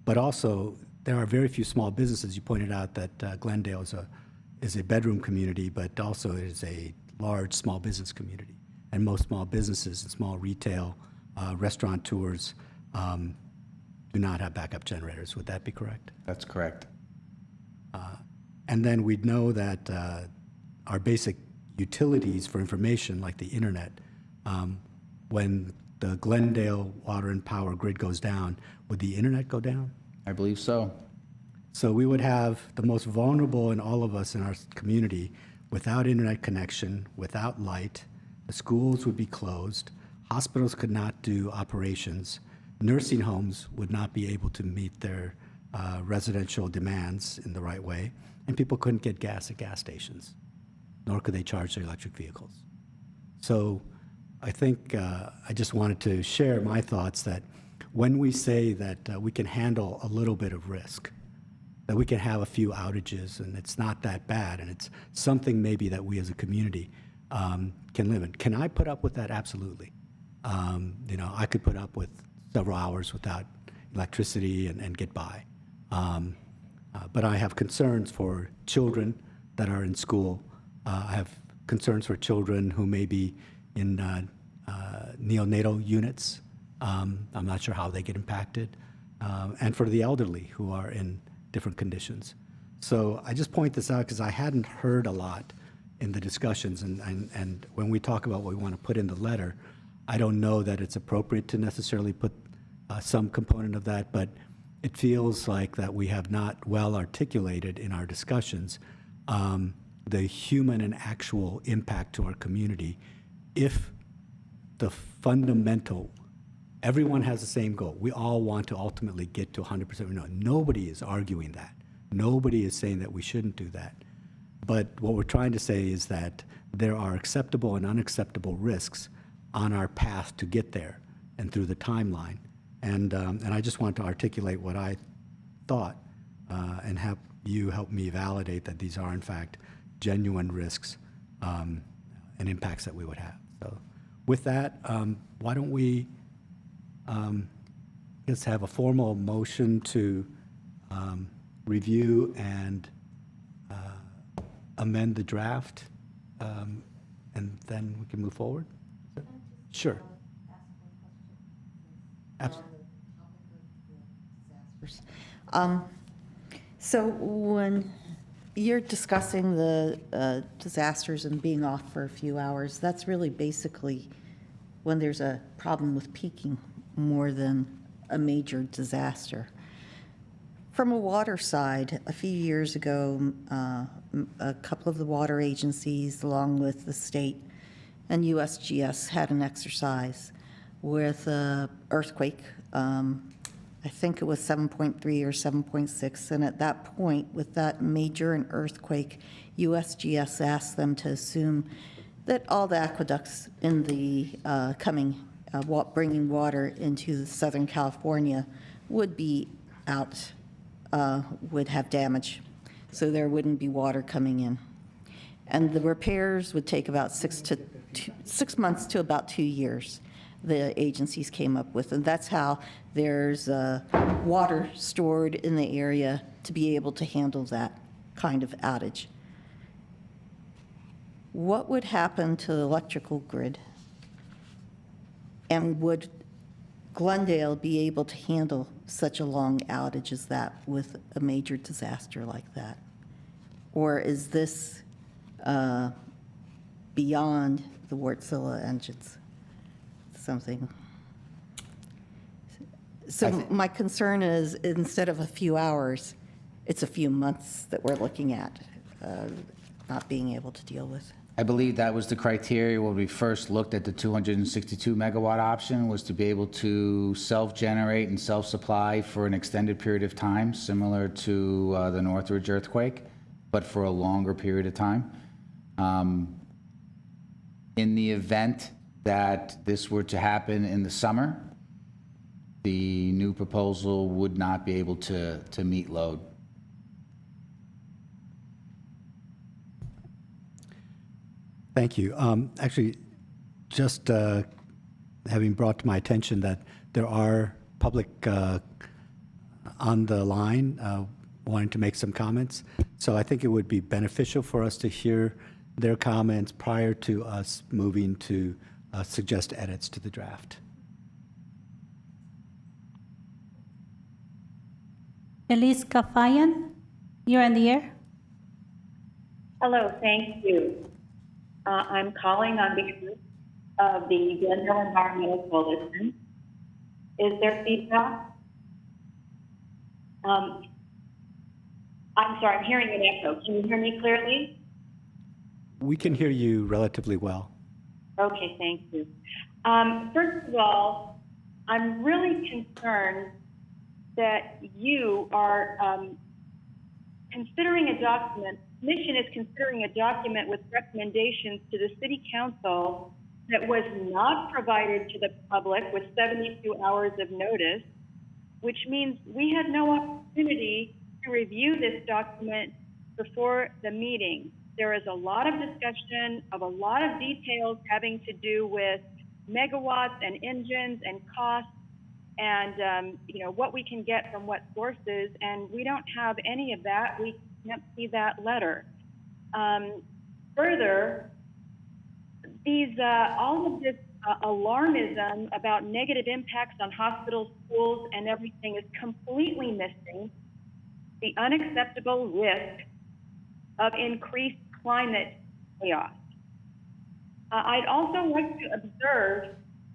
S1: But also, there are very few small businesses. You pointed out that Glendale is a bedroom community, but also it is a large small business community. And most small businesses and small retail restaurateurs do not have backup generators. Would that be correct?
S6: That's correct.
S1: And then we'd know that our basic utilities for information, like the internet, when the Glendale water and power grid goes down, would the internet go down?
S6: I believe so.
S1: So we would have the most vulnerable in all of us in our community without internet connection, without light. The schools would be closed. Hospitals could not do operations. Nursing homes would not be able to meet their residential demands in the right way. And people couldn't get gas at gas stations, nor could they charge their electric vehicles. So I think I just wanted to share my thoughts that when we say that we can handle a little bit of risk, that we can have a few outages and it's not that bad and it's something maybe that we as a community can live in. Can I put up with that? Absolutely. I could put up with several hours without electricity and get by. But I have concerns for children that are in school. I have concerns for children who may be in neonatal units. I'm not sure how they get impacted. And for the elderly who are in different conditions. So I just point this out because I hadn't heard a lot in the discussions. And when we talk about what we want to put in the letter, I don't know that it's appropriate to necessarily put some component of that, but it feels like that we have not well articulated in our discussions the human and actual impact to our community if the fundamental, everyone has the same goal. We all want to ultimately get to 100% renewable. Nobody is arguing that. Nobody is saying that we shouldn't do that. But what we're trying to say is that there are acceptable and unacceptable risks on our path to get there and through the timeline. And I just want to articulate what I thought and have you help me validate that these are in fact genuine risks and impacts that we would have. So with that, why don't we just have a formal motion to review and amend the draft, and then we can move forward? Sure.
S4: So when you're discussing the disasters and being off for a few hours, that's really basically when there's a problem with peaking more than a major disaster. From a water side, a few years ago, a couple of the water agencies, along with the state and USGS, had an exercise with an earthquake I think it was 7.3 or 7.6, and at that point, with that major an earthquake, USGS asked them to assume that all the aqueducts in the bringing water into Southern California would be out, would have damage, so there wouldn't be water coming in. And the repairs would take about 6 months to about 2 years, the agencies came up with. And that's how there's water stored in the area to be able to handle that kind of outage. What would happen to the electrical grid? And would Glendale be able to handle such a long outage as that with a major disaster like that? Or is this beyond the Wärtsilä engines? Something. So my concern is, instead of a few hours, it's a few months that we're looking at, not being able to deal with.
S6: I believe that was the criteria when we first looked at the 262 megawatt option, was to be able to self-generate and self-supply for an extended period of time, similar to the Northridge earthquake, but for a longer period of time. In the event that this were to happen in the summer, the new proposal would not be able to meet load.
S1: Thank you. Actually, just having brought to my attention that there are public on the line wanting to make some comments. So I think it would be beneficial for us to hear their comments prior to us moving to suggest edits to the draft.
S2: Elise Kafayan, you're in the air.
S8: Hello, thank you. I'm calling on behalf of the Glendale Environmental Coalition. Is there feedback? I'm sorry, I'm hearing an echo. Can you hear me clearly?
S1: We can hear you relatively well.
S8: Okay, thank you. First of all, I'm really concerned that you are considering a document, the Commission is considering a document with recommendations to the City Council that was not provided to the public with 72 hours of notice, which means we had no opportunity to review this document before the meeting. There is a lot of discussion of a lot of details having to do with megawatts and engines and costs and what we can get from what sources, and we don't have any of that. We can't see that letter. Further, all of this alarmism about negative impacts on hospitals, schools, and everything is completely missing the unacceptable risk of increased climate chaos. I'd also like to observe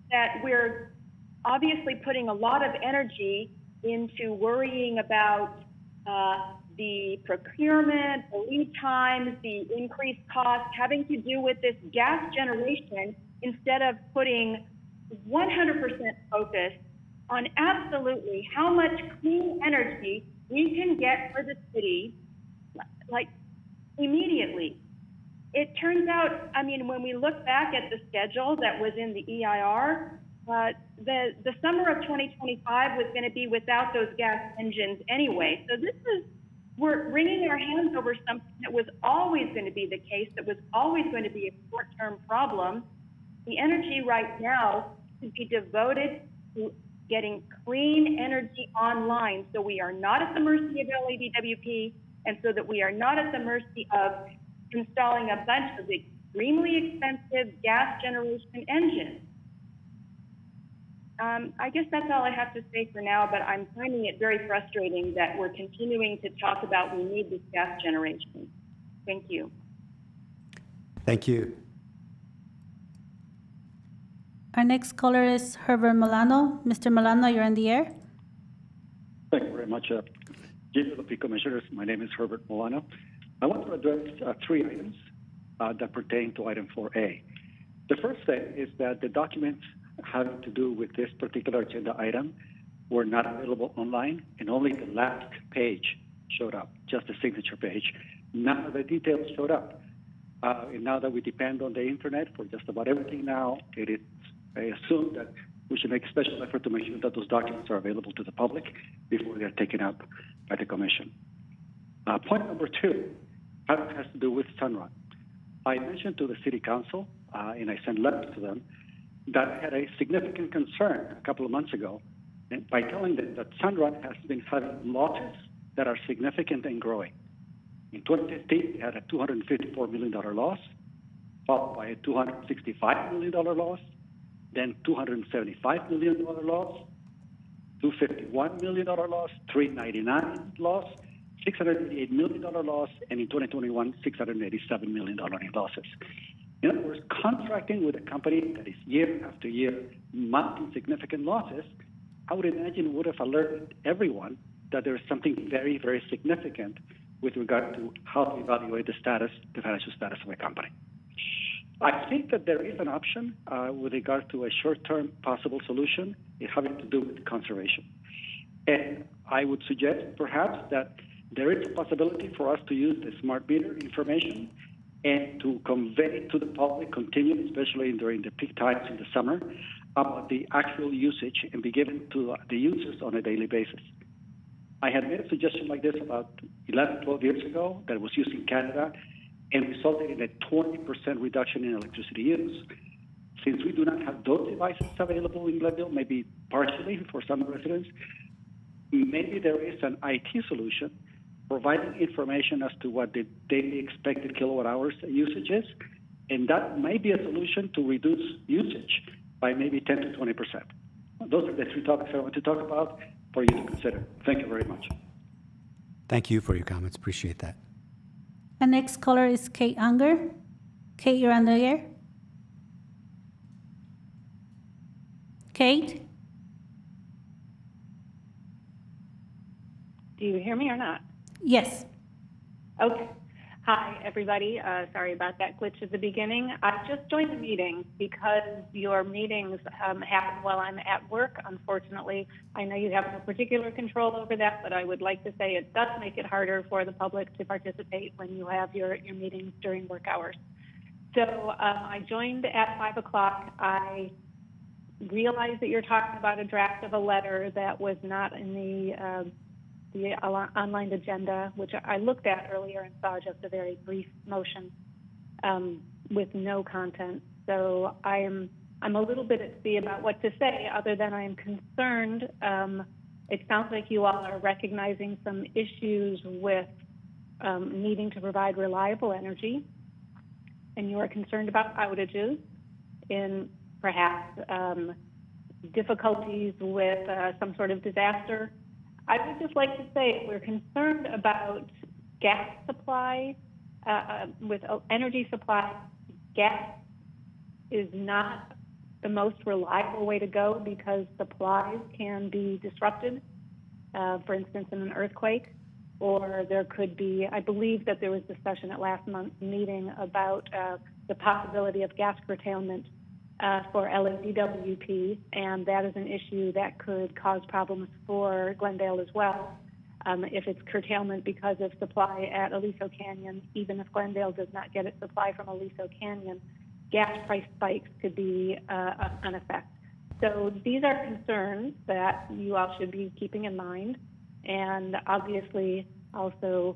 S8: that we're obviously putting a lot of energy into worrying about the procurement, the lead times, the increased costs having to do with this gas generation, instead of putting 100% focus on absolutely how much clean energy we can get for the city, like immediately. It turns out, I mean, when we look back at the schedule that was in the EIR, the summer of 2025 was going to be without those gas engines anyway. So we're wringing our hands over something that was always going to be the case, that was always going to be a short-term problem. The energy right now should be devoted to getting clean energy online, so we are not at the mercy of Ladwp, and so that we are not at the mercy of installing a bunch of extremely expensive gas generation engines. I guess that's all I have to say for now, but I'm finding it very frustrating that we're continuing to talk about we need this gas generation. Thank you.
S1: Thank you.
S2: Our next caller is Herbert Milano. Mr. Milano, you're in the air.
S9: Thank you very much. GWP Commissioners, my name is Herbert Milano. I want to address 3 items that pertain to item 4A. The first thing is that the documents having to do with this particular agenda item were not available online, and only the last page showed up, just the signature page. None of the details showed up. And now that we depend on the internet for just about everything now, I assume that we should make a special effort to make sure that those documents are available to the public before they're taken up by the commission. Point number 2 has to do with Sunrun. I mentioned to the city council, and I sent letters to them, that I had a significant concern a couple of months ago by telling them that Sunrun has been having losses that are significant and growing. In 2015, they had a $254 million loss, followed by a $265 million loss, then $275 million loss, $251 million loss, $399 loss, $688 million loss, and in 2021, $687 million in losses. In other words, contracting with a company that is year after year mounting significant losses, I would imagine would have alerted everyone that there is something very, very significant with regard to how to evaluate the financial status of a company. I think that there is an option with regard to a short-term possible solution having to do with conservation. And I would suggest perhaps that there is a possibility for us to use the smart meter information and to convey to the public continually, especially during the peak times in the summer, about the actual usage and be given to the users on a daily basis. I had made a suggestion like this about 11, 12 years ago that was used in Canada and resulted in a 20% reduction in electricity use. Since we do not have those devices available in Glendale, maybe partially for some residents, maybe there is an IT solution providing information as to what the daily expected kilowatt hours usage is, and that may be a solution to reduce usage by maybe 10 to 20%. Those are the 3 topics I want to talk about for you to consider. Thank you very much.
S1: Thank you for your comments. Appreciate that.
S2: Our next caller is Kate Unger. Kate, you're on the air. Kate?
S10: Do you hear me or not?
S2: Yes.
S10: Okay. Hi, everybody. Sorry about that glitch at the beginning. I just joined the meeting because your meetings happen while I'm at work. Unfortunately, I know you have no particular control over that, but I would like to say it does make it harder for the public to participate when you have your meetings during work hours. So I joined at 5 o'clock. I realized that you're talking about a draft of a letter that was not in the online agenda, which I looked at earlier and saw just a very brief motion with no content. So I'm a little bit at sea about what to say, other than I am concerned. It sounds like you all are recognizing some issues with needing to provide reliable energy, and you are concerned about outages in perhaps difficulties with some sort of disaster. I would just like to say we're concerned about gas supply, with energy supply. Gas is not the most reliable way to go because supplies can be disrupted, for instance, in an earthquake, or there could be, I believe that there was discussion at last month's meeting about the possibility of gas curtailment for Ladwp, and that is an issue that could cause problems for Glendale as well. If it's curtailment because of supply at Aliso Canyon, even if Glendale does not get its supply from Aliso Canyon, gas price spikes could be an effect. So these are concerns that you all should be keeping in mind, and obviously also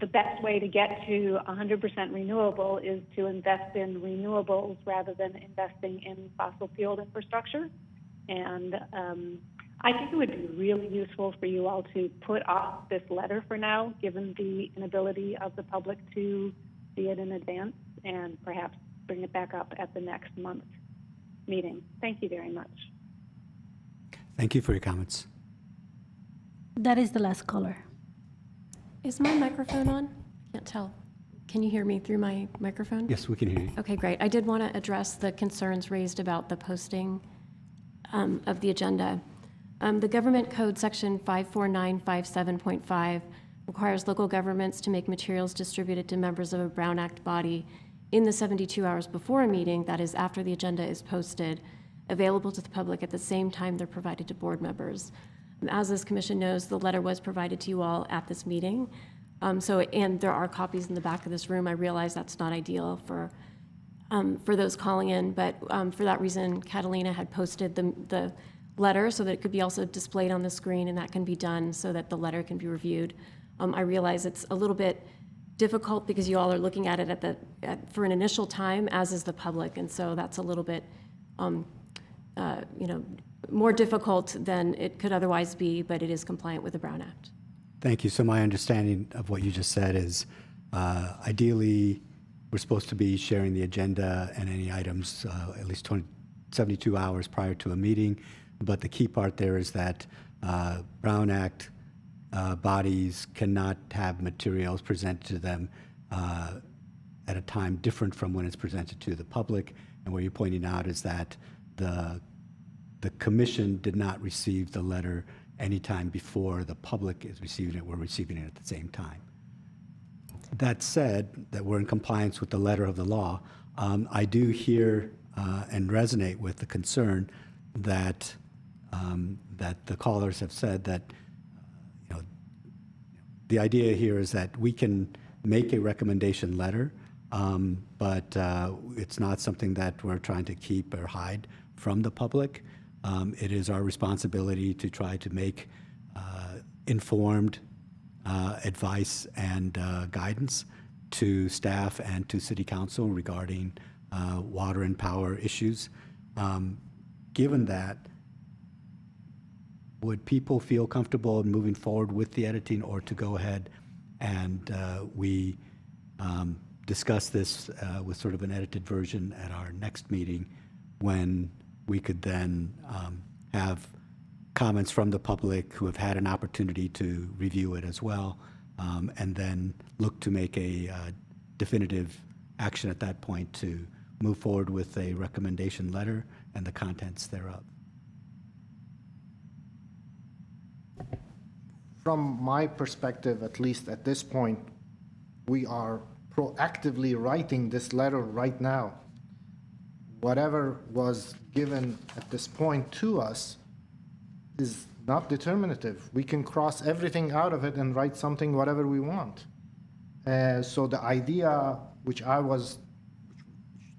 S10: the best way to get to 100% renewable is to invest in renewables rather than investing in fossil fuel infrastructure. And I think it would be really useful for you all to put off this letter for now, given the inability of the public to see it in advance, and perhaps bring it back up at the next month's meeting. Thank you very much.
S1: Thank you for your comments.
S2: That is the last caller.
S11: Is my microphone on? I can't tell. Can you hear me through my microphone?
S1: Yes, we can hear you.
S11: Okay, great. I did want to address the concerns raised about the posting of the agenda. The Government Code Section 54957.5 requires local governments to make materials distributed to members of a Brown Act body in the 72 hours before a meeting, that is after the agenda is posted, available to the public at the same time they're provided to board members. As this commission knows, the letter was provided to you all at this meeting. And there are copies in the back of this room. I realize that's not ideal for those calling in, but for that reason, Catalina had posted the letter so that it could be also displayed on the screen, and that can be done so that the letter can be reviewed. I realize it's a little bit difficult because you all are looking at it for an initial time, as is the public, and so that's a little bit, more difficult than it could otherwise be, but it is compliant with the Brown Act.
S1: Thank you. So my understanding of what you just said is ideally, we're supposed to be sharing the agenda and any items at least 72 hours prior to a meeting. But the key part there is that Brown Act bodies cannot have materials presented to them at a time different from when it's presented to the public. And what you're pointing out is that the commission did not receive the letter anytime before the public is receiving it. We're receiving it at the same time. That said, that we're in compliance with the letter of the law, I do hear and resonate with the concern that that the callers have said that the idea here is that we can make a recommendation letter, but it's not something that we're trying to keep or hide from the public. It is our responsibility to try to make informed advice and guidance to staff and to City Council regarding water and power issues. Given that, would people feel comfortable in moving forward with the editing, or to go ahead and we discuss this with sort of an edited version at our next meeting, when we could then have comments from the public who have had an opportunity to review it as well, and then look to make a definitive action at that point to move forward with a recommendation letter and the contents thereof?
S5: From my perspective, at least at this point, we are proactively writing this letter right now. Whatever was given at this point to us is not determinative. We can cross everything out of it and write something whatever we want. So the idea, which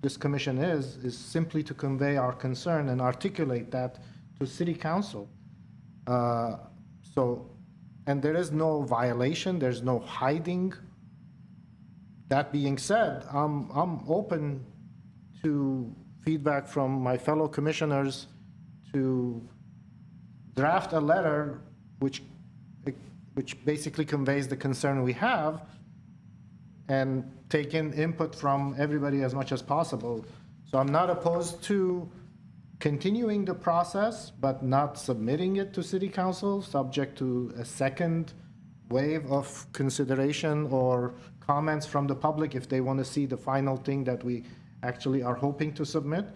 S5: this commission is simply to convey our concern and articulate that to City Council. And there is no violation, there's no hiding. That being said, I'm open to feedback from my fellow commissioners to draft a letter which basically conveys the concern we have, and take in input from everybody as much as possible. So I'm not opposed to continuing the process, but not submitting it to City Council, subject to a second wave of consideration or comments from the public if they want to see the final thing that we actually are hoping to submit.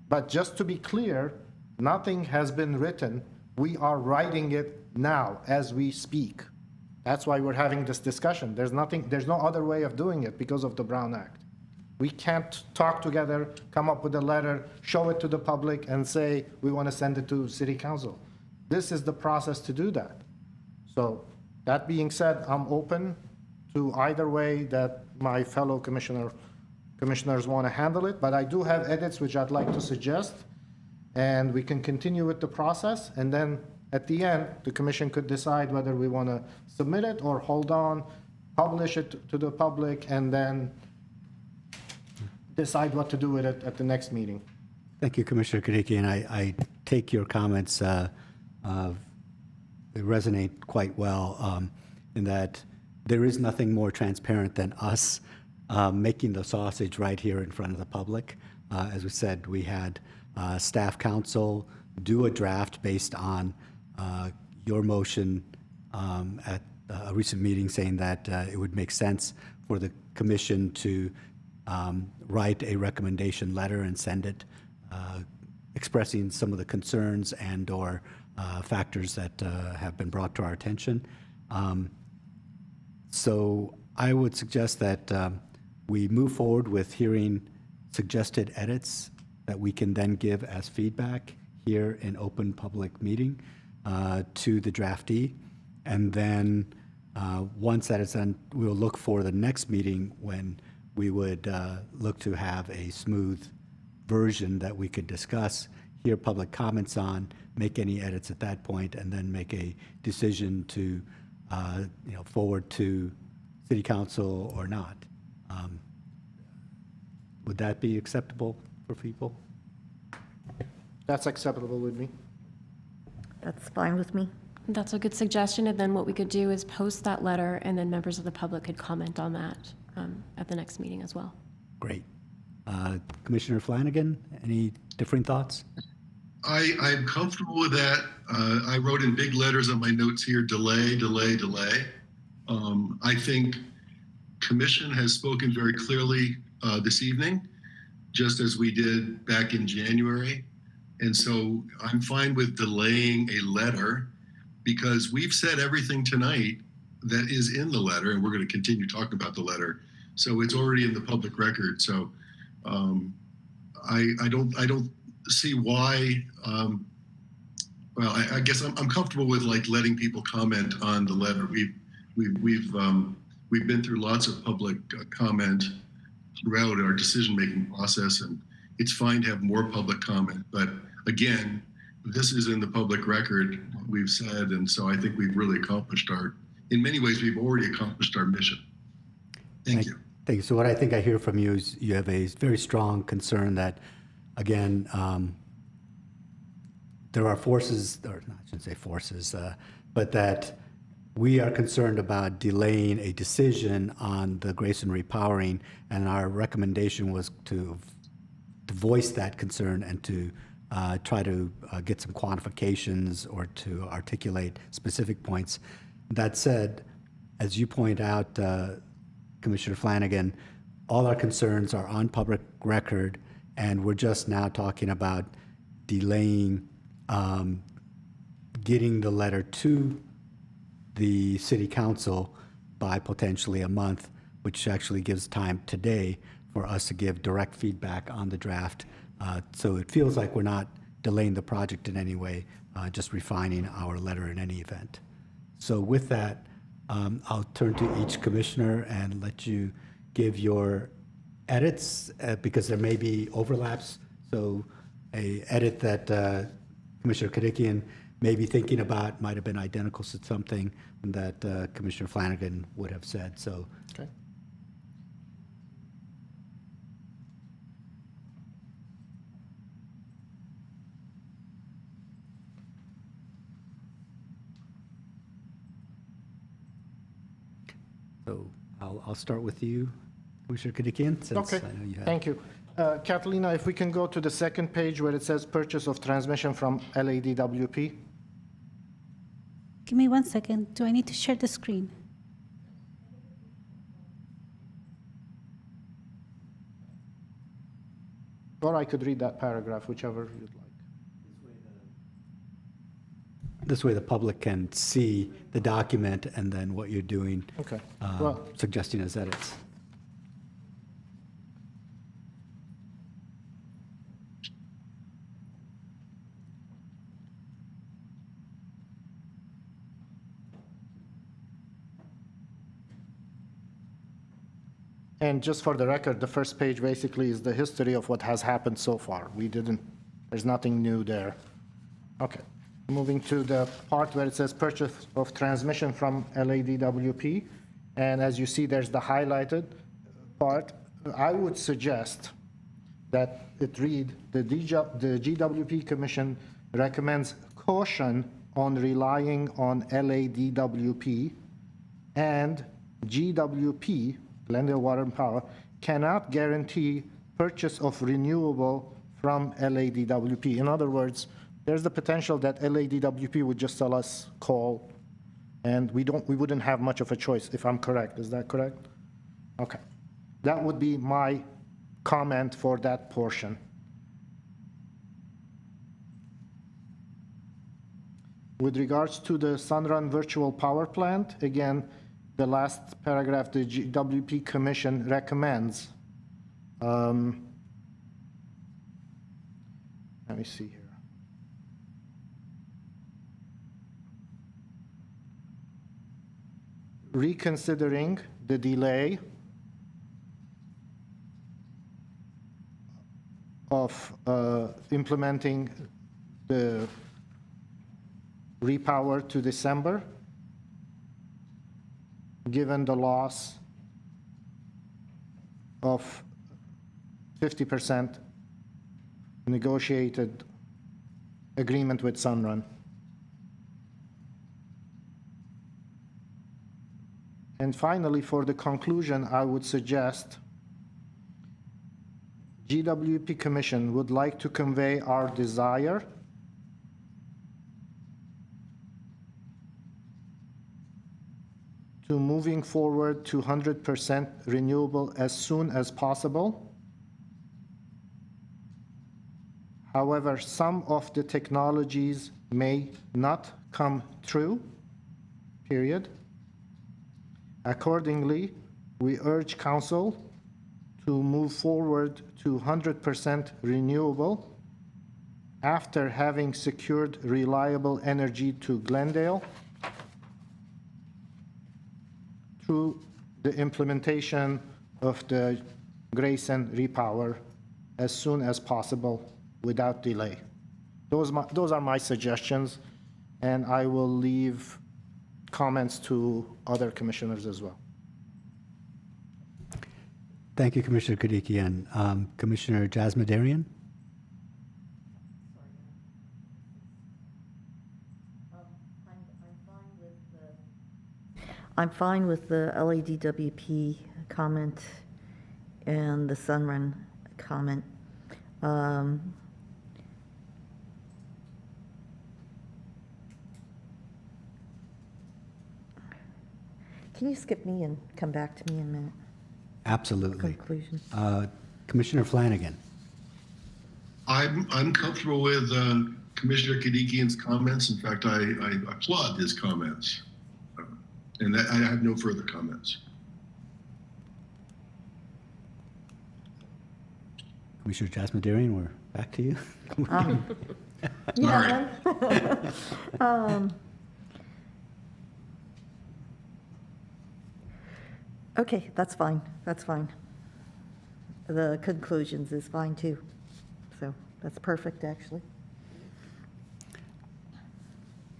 S5: But just to be clear, nothing has been written. We are writing it now as we speak. That's why we're having this discussion. There's no other way of doing it because of the Brown Act. We can't talk together, come up with a letter, show it to the public, and say we want to send it to City Council. This is the process to do that. So that being said, I'm open to either way that my fellow commissioners want to handle it, but I do have edits which I'd like to suggest, and we can continue with the process, and then at the end, the commission could decide whether we want to submit it or hold on, publish it to the public, and then decide what to do with it at the next meeting.
S1: Thank you, Commissioner Kadicki, and I take your comments, they resonate quite well, in that there is nothing more transparent than us making the sausage right here in front of the public. As we said, we had staff council do a draft based on your motion at a recent meeting, saying that it would make sense for the commission to write a recommendation letter and send it, expressing some of the concerns and or factors that have been brought to our attention. So I would suggest that we move forward with hearing suggested edits that we can then give as feedback here in open public meeting to the draftee. And then once that is done, we'll look for the next meeting when we would look to have a smooth version that we could discuss, hear public comments on, make any edits at that point, and then make a decision to forward to City Council or not. Would that be acceptable for people?
S5: That's acceptable with me.
S4: That's fine with me.
S11: That's a good suggestion, and then what we could do is post that letter, and then members of the public could comment on that at the next meeting as well.
S1: Great. Commissioner Flanagan, any differing thoughts?
S3: I'm comfortable with that. I wrote in big letters on my notes here, delay, delay, delay. I think Commission has spoken very clearly this evening, just as we did back in January. And so I'm fine with delaying a letter because we've said everything tonight that is in the letter, and we're going to continue talking about the letter. So it's already in the public record. So I don't see why. Well, I guess I'm comfortable with like letting people comment on the letter. We've been through lots of public comment throughout our decision-making process, and it's fine to have more public comment. But again, this is in the public record, what we've said, and so I think we've really accomplished in many ways, we've already accomplished our mission. Thank you.
S1: Thank you. So what I think I hear from you is you have a very strong concern that, again, there are forces, or I shouldn't say forces, but that we are concerned about delaying a decision on the Grayson repowering, and our recommendation was to voice that concern and to try to get some quantifications or to articulate specific points. That said, as you point out, Commissioner Flanagan, all our concerns are on public record, and we're just now talking about delaying getting the letter to the City Council by potentially a month, which actually gives time today for us to give direct feedback on the draft. So it feels like we're not delaying the project in any way, just refining our letter in any event. So with that, I'll turn to each commissioner and let you give your edits because there may be overlaps. So a edit that Commissioner Kadikian may be thinking about might have been identical to something that Commissioner Flanagan would have said. So.
S5: Okay.
S1: So I'll start with you, Commissioner Kadikian, since
S5: Okay,
S1: I know you have.
S5: thank you. Catalina, if we can go to the second page where it says purchase of transmission from Ladwp.
S2: Give me 1 second. Do I need to share the screen?
S5: Or I could read that paragraph, whichever you'd like.
S1: This way the public can see the document and then what you're doing,
S5: Okay. Well,
S1: suggesting as edits.
S5: and just for the record, the first page basically is the history of what has happened so far. There's nothing new there. Okay. Moving to the part where it says purchase of transmission from Ladwp. And as you see, there's the highlighted part. I would suggest that it read, the GWP Commission recommends caution on relying on Ladwp, and GWP, Glendale Water and Power, cannot guarantee purchase of renewable from Ladwp. In other words, there's the potential that Ladwp would just tell us coal, and we wouldn't have much of a choice, if I'm correct. Is that correct? Okay. That would be my comment for that portion. With regards to the Sunrun virtual power plant, again, the last paragraph, the GWP Commission recommends Let me see here. Reconsidering the delay of implementing the repower to December, given the loss of 50% negotiated agreement with Sunrun. And finally, for the conclusion, I would suggest GWP Commission would like to convey our desire to moving forward to 100% renewable as soon as possible. However, some of the technologies may not come true, period. Accordingly, we urge Council to move forward to 100% renewable after having secured reliable energy to Glendale through the implementation of the Grayson repower as soon as possible without delay. Those are my suggestions, and I will leave comments to other commissioners as well.
S1: Thank you, Commissioner Kadikian. Commissioner Jasmadarian?
S4: I'm fine with the LADWP comment and the Sunrun comment. Can you skip me and come back to me in a minute?
S1: Absolutely.
S4: Conclusion.
S1: Commissioner Flanagan?
S3: I'm comfortable with Commissioner Kadikian's comments. In fact, I applaud his comments. And I have no further comments.
S1: Commissioner Jasmadarian, we're back to you.
S4: Yeah. Okay, that's fine. That's fine. The conclusions is fine too. So that's perfect, actually.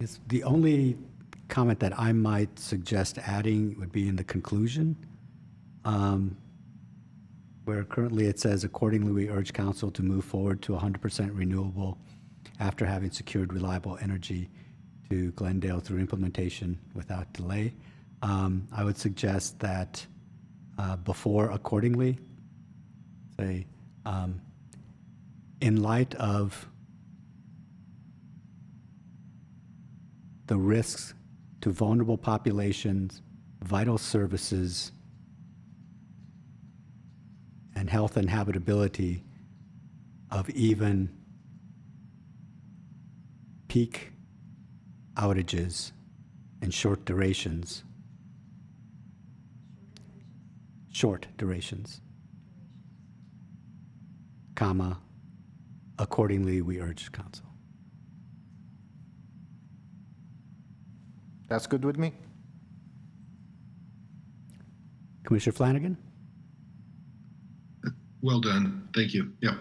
S1: It's the only comment that I might suggest adding would be in the conclusion, where currently it says, accordingly, we urge council to move forward to 100% renewable after having secured reliable energy to Glendale through implementation without delay. I would suggest that before accordingly, say, in light of the risks to vulnerable populations, vital services, and health and habitability of even peak outages and short durations, comma, accordingly, we urge council.
S5: That's good with me.
S1: Commissioner Flanagan?
S3: Well done. Thank you. Yep.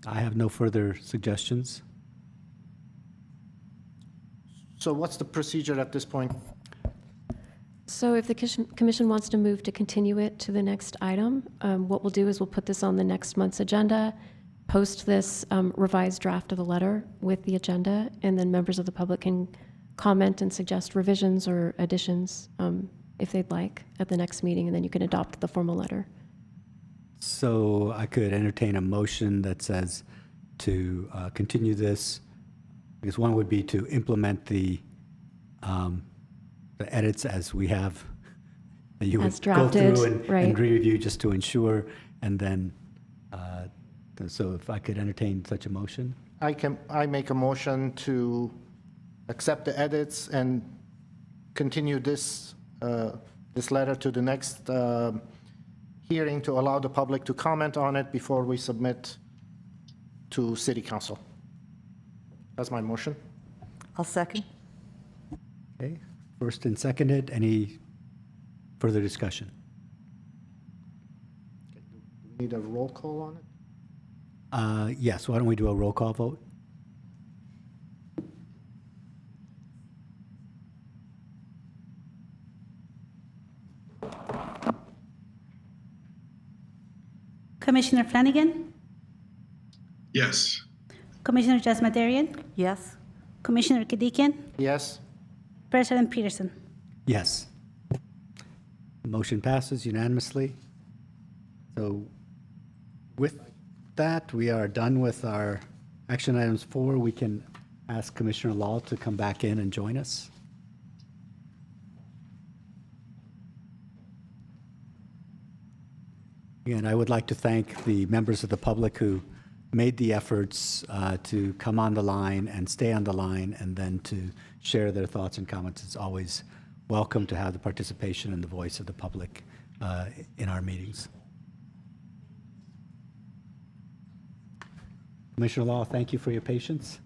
S1: I have no further suggestions.
S5: So what's the procedure at this point?
S11: So if the commission wants to move to continue it to the next item, what we'll do is we'll put this on the next month's agenda, post this revised draft of the letter with the agenda, and then members of the public can comment and suggest revisions or additions if they'd like at the next meeting, and then you can adopt the formal letter.
S1: So I could entertain a motion that says to continue this. I guess one would be to implement the edits as we have, that you would
S11: As
S1: go
S11: drafted,
S1: through and
S11: right.
S1: review just to ensure, and then, so if I could entertain such a motion?
S5: I make a motion to accept the edits and continue this letter to the next hearing to allow the public to comment on it before we submit to City Council. That's my motion.
S4: I'll second.
S1: Okay, first and seconded. Any further discussion?
S5: We need a roll call on it?
S1: Yes, why don't we do a roll call vote?
S2: Commissioner Flanagan,
S3: Yes.
S2: Commissioner Jasmadarian,
S4: Yes?
S2: Commissioner Kadikian,
S5: Yes?
S2: President Peterson.
S1: Yes. Motion passes unanimously. So with that, we are done with our action items 4. We can ask Commissioner Law to come back in and join us. Again, I would like to thank the members of the public who made the efforts to come on the line and stay on the line and then to share their thoughts and comments. It's always welcome to have the participation and the voice of the public in our meetings. Commissioner Law, thank you for your patience.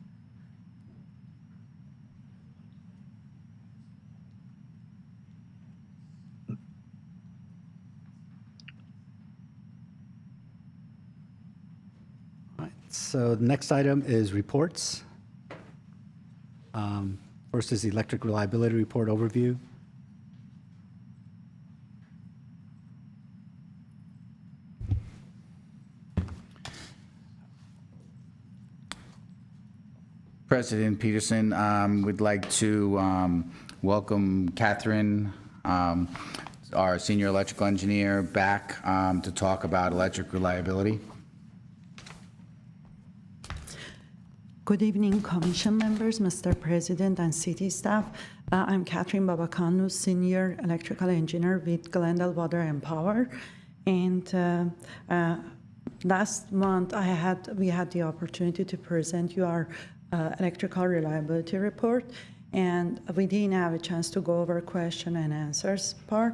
S1: All right, so the next item is reports. First is the electric reliability report overview.
S6: President Peterson, we'd like to welcome Catherine, our senior electrical engineer, back to talk about electric reliability.
S12: Good evening, Commission members, Mr. President, and city staff. I'm Catherine Babakanu, Senior Electrical Engineer with Glendale Water and Power. And last month, we had the opportunity to present you our electrical reliability report, and we didn't have a chance to go over question and answers part.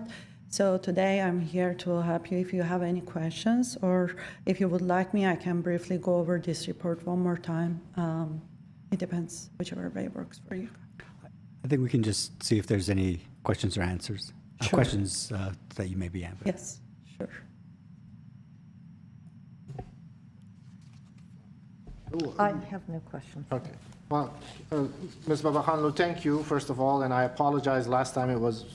S12: So today I'm here to help you if you have any questions, or if you would like me, I can briefly go over this report one more time. It depends, whichever way works for you.
S1: I think we can just see if there's any questions or answers.
S12: Sure.
S1: Questions that you may be answering.
S12: Yes, sure.
S4: I have no questions.
S5: Okay. Well, Ms. Babakanlu, thank you, first of all, and I apologize. Last time it was,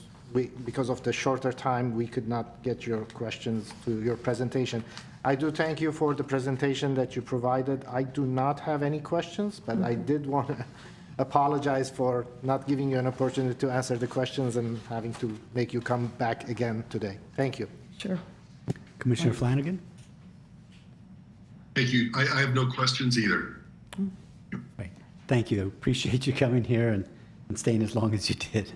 S5: because of the shorter time, we could not get your questions to your presentation. I do thank you for the presentation that you provided. I do not have any questions, but I did want to apologize for not giving you an opportunity to answer the questions and having to make you come back again today. Thank you.
S12: Sure.
S1: Commissioner Flanagan?
S3: Thank you. I have no questions either.
S1: Right. Thank you. Appreciate you coming here and staying as long as you did.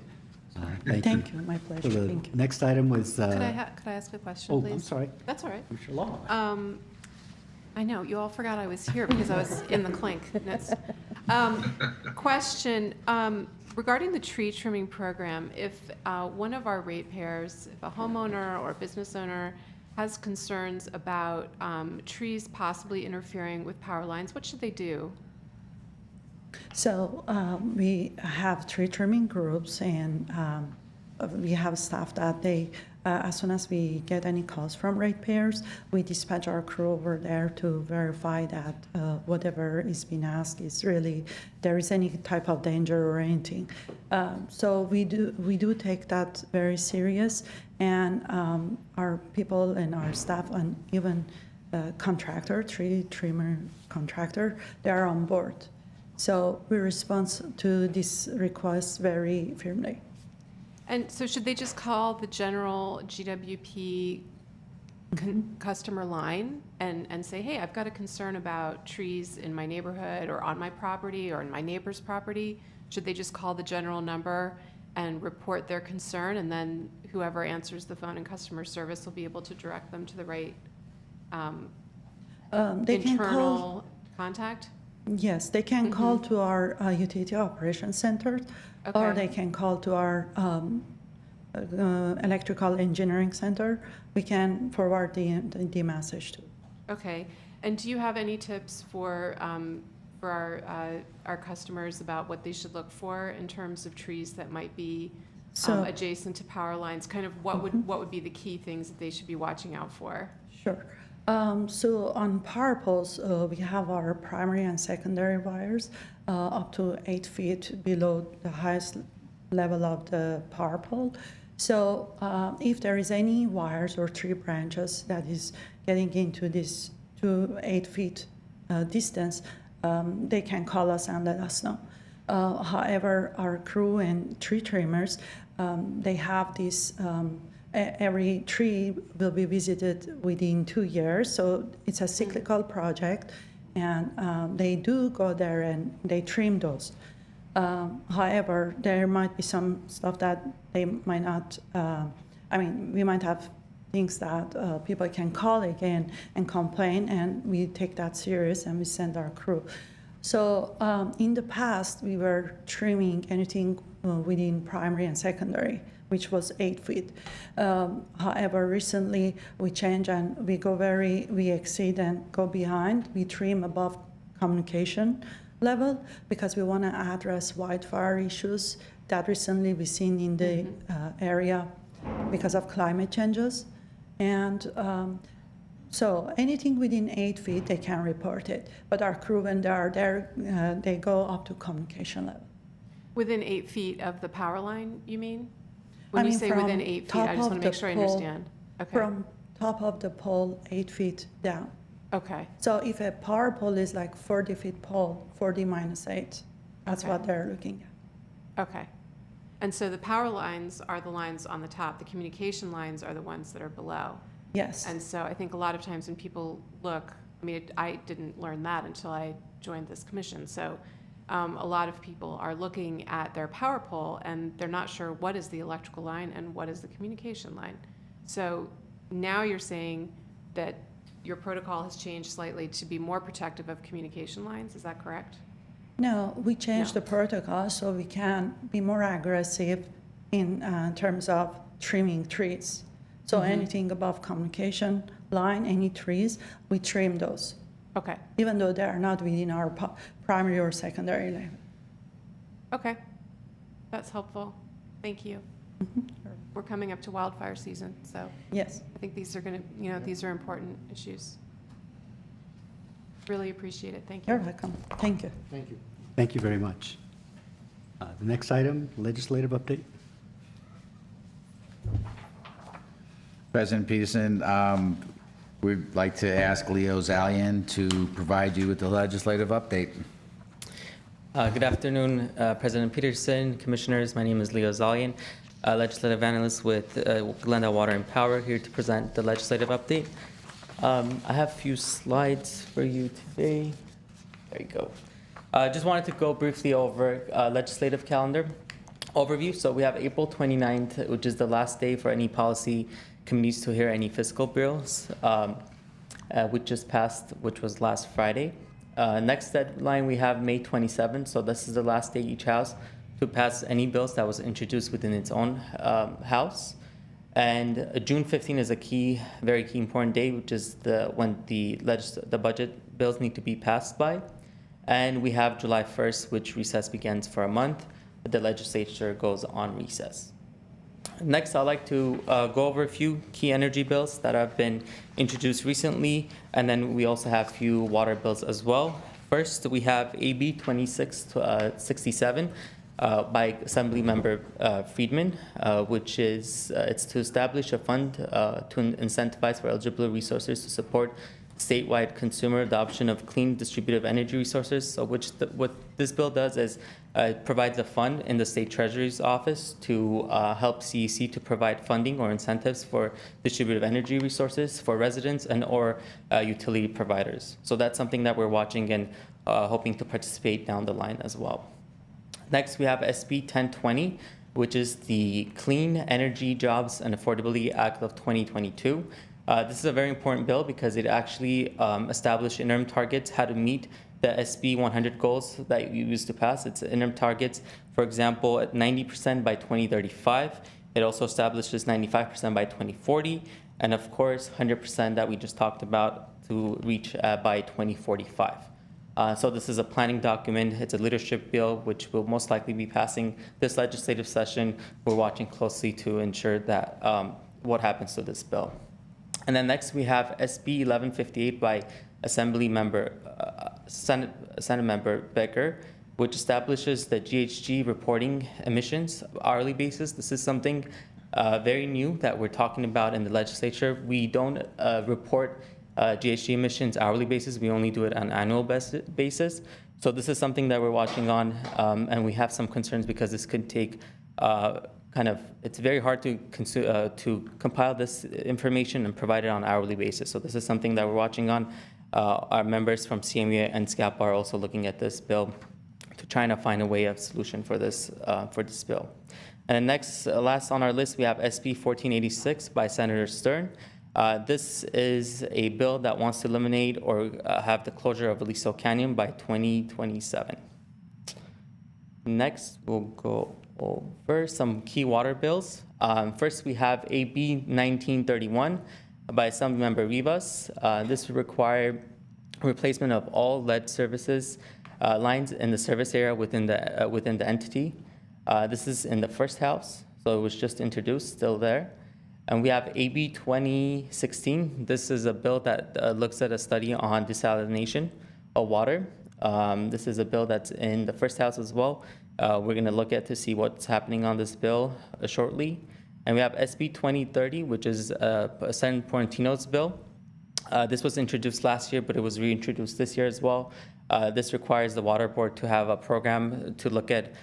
S12: Thank you, my pleasure.
S1: So the
S12: Thank you.
S1: next item was.
S7: Could I ask a question,
S1: Oh,
S7: please?
S1: I'm sorry.
S7: That's all right.
S1: Commissioner Law.
S7: I know, you all forgot I was here because I was in the clink. That's- Question, regarding the tree trimming program, if one of our ratepayers, if a homeowner or a business owner has concerns about trees possibly interfering with power lines, what should they do?
S12: So we have tree trimming groups, and we have staff that as soon as we get any calls from ratepayers, we dispatch our crew over there to verify that whatever is being asked is really, there is any type of danger or anything. So we do take that very serious, and our people and our staff and even contractor, tree trimmer contractor, they are on board. So we respond to this request very firmly.
S7: And so should they just call the general GWP customer line and say, hey, I've got a concern about trees in my neighborhood or on my property or in my neighbor's property? Should they just call the general number and report their concern, and then whoever answers the phone in customer service will be able to direct them to the right
S12: They can call.
S7: internal contact?
S12: Yes, they can call to our utility operations center, or
S7: Okay.
S12: they can call to our electrical engineering center. We can forward the message to.
S7: Okay. And do you have any tips for our customers about what they should look for in terms of trees that might be adjacent to power lines? Kind of what would be the key things that they should be watching out for?
S12: Sure. So on power poles, we have our primary and secondary wires up to 8 feet below the highest level of the power pole. So if there is any wires or tree branches that is getting into this 2 to 8 feet distance, they can call us and let us know. However, our crew and tree trimmers, they have this, every tree will be visited within 2 years, so it's a cyclical project, and they do go there and they trim those. However, there might be some stuff that they might not, we might have things that people can call again and complain, and we take that serious and we send our crew. So in the past, we were trimming anything within primary and secondary, which was 8 feet. However, recently we change and we exceed and go behind. We trim above communication level because we want to address wildfire issues that recently we've seen in the area because of climate changes. And so anything within 8 feet, they can report it. But our crew, when they are there, they go up to communication level.
S7: Within 8 feet of the power line, you mean? When you say within 8 feet, I just want to make sure I understand. Okay.
S12: From top of the pole, 8 feet down.
S7: Okay.
S12: So if a power pole is like 40 feet pole, 40 minus 8, that's what they're looking at.
S7: Okay. And so the power lines are the lines on the top. The communication lines are the ones that are below.
S12: Yes.
S7: And so I think a lot of times when people look, I didn't learn that until I joined this commission. So a lot of people are looking at their power pole and they're not sure what is the electrical line and what is the communication line. So now you're saying that your protocol has changed slightly to be more protective of communication lines. Is that correct?
S12: No, we changed the protocol so we can be more aggressive in terms of trimming trees. So anything above communication line, any trees, we trim those.
S7: Okay.
S12: Even though they are not within our primary or secondary level.
S7: Okay. That's helpful. Thank you. We're coming up to wildfire season, so
S12: yes,
S7: I think these are going to, these are important issues. Really appreciate it. Thank you.
S12: You're welcome. Thank you.
S5: Thank you.
S1: Thank you very much. The next item, legislative update.
S6: President Peterson, we'd like to ask Leo Zalian to provide you with the legislative update.
S13: Good afternoon, President Peterson, Commissioners. My name is Leo Zalian, Legislative Analyst with Glendale Water and Power, here to present the legislative update. I have a few slides for you today. There you go. Just wanted to go briefly over legislative calendar overview. So we have April 29th, which is the last day for any policy committees to hear any fiscal bills, which just passed, which was last Friday. Next deadline, we have May 27th. So this is the last day each house to pass any bills that was introduced within its own house. And June 15th is a key, very key important day, which is when the budget bills need to be passed by. And we have July 1st, which recess begins for a month. The legislature goes on recess. Next, I'd like to go over a few key energy bills that have been introduced recently, and then we also have a few water bills as well. First, we have AB 2667 by Assemblymember Friedman, which is it's to establish a fund to incentivize for eligible resources to support statewide consumer adoption of clean distributed energy resources. So what this bill does is it provides a fund in the state treasury's office to help CEC to provide funding or incentives for distributed energy resources for residents and or utility providers. So that's something that we're watching and hoping to participate down the line as well. Next, we have SB 1020, which is the Clean Energy Jobs and Affordability Act of 2022. This is a very important bill because it actually established interim targets how to meet the SB 100 goals that you used to pass. It's interim targets, for example, at 90% by 2035. It also establishes 95% by 2040, and of course, 100% that we just talked about to reach by 2045. So this is a planning document. It's a leadership bill, which will most likely be passing this legislative session. We're watching closely to ensure that what happens to this bill. And then next we have SB 1158 by Assembly Member, Senate Member Becker, which establishes the GHG reporting emissions hourly basis. This is something very new that we're talking about in the legislature. We don't report GHG emissions hourly basis. We only do it on annual basis. So this is something that we're watching on, and we have some concerns because this could take it's very hard to compile this information and provide it on an hourly basis. So this is something that we're watching on. Our members from CMU and SCAP are also looking at this bill to try to find a way of solution for this bill. And next, last on our list, we have SB 1486 by Senator Stern. This is a bill that wants to eliminate or have the closure of Aliso Canyon by 2027. Next, we'll go over some key water bills. First, we have AB 1931 by Assemblymember Rivas. This would require replacement of all lead services lines in the service area within the entity. This is in the first house, so it was just introduced, still there. And we have AB 2016. This is a bill that looks at a study on desalination of water. This is a bill that's in the first house as well. We're going to look at to see what's happening on this bill shortly. And we have SB 2030, which is Senator Portantino's bill. This was introduced last year, but it was reintroduced this year as well. This requires the Water Board to have a program to look at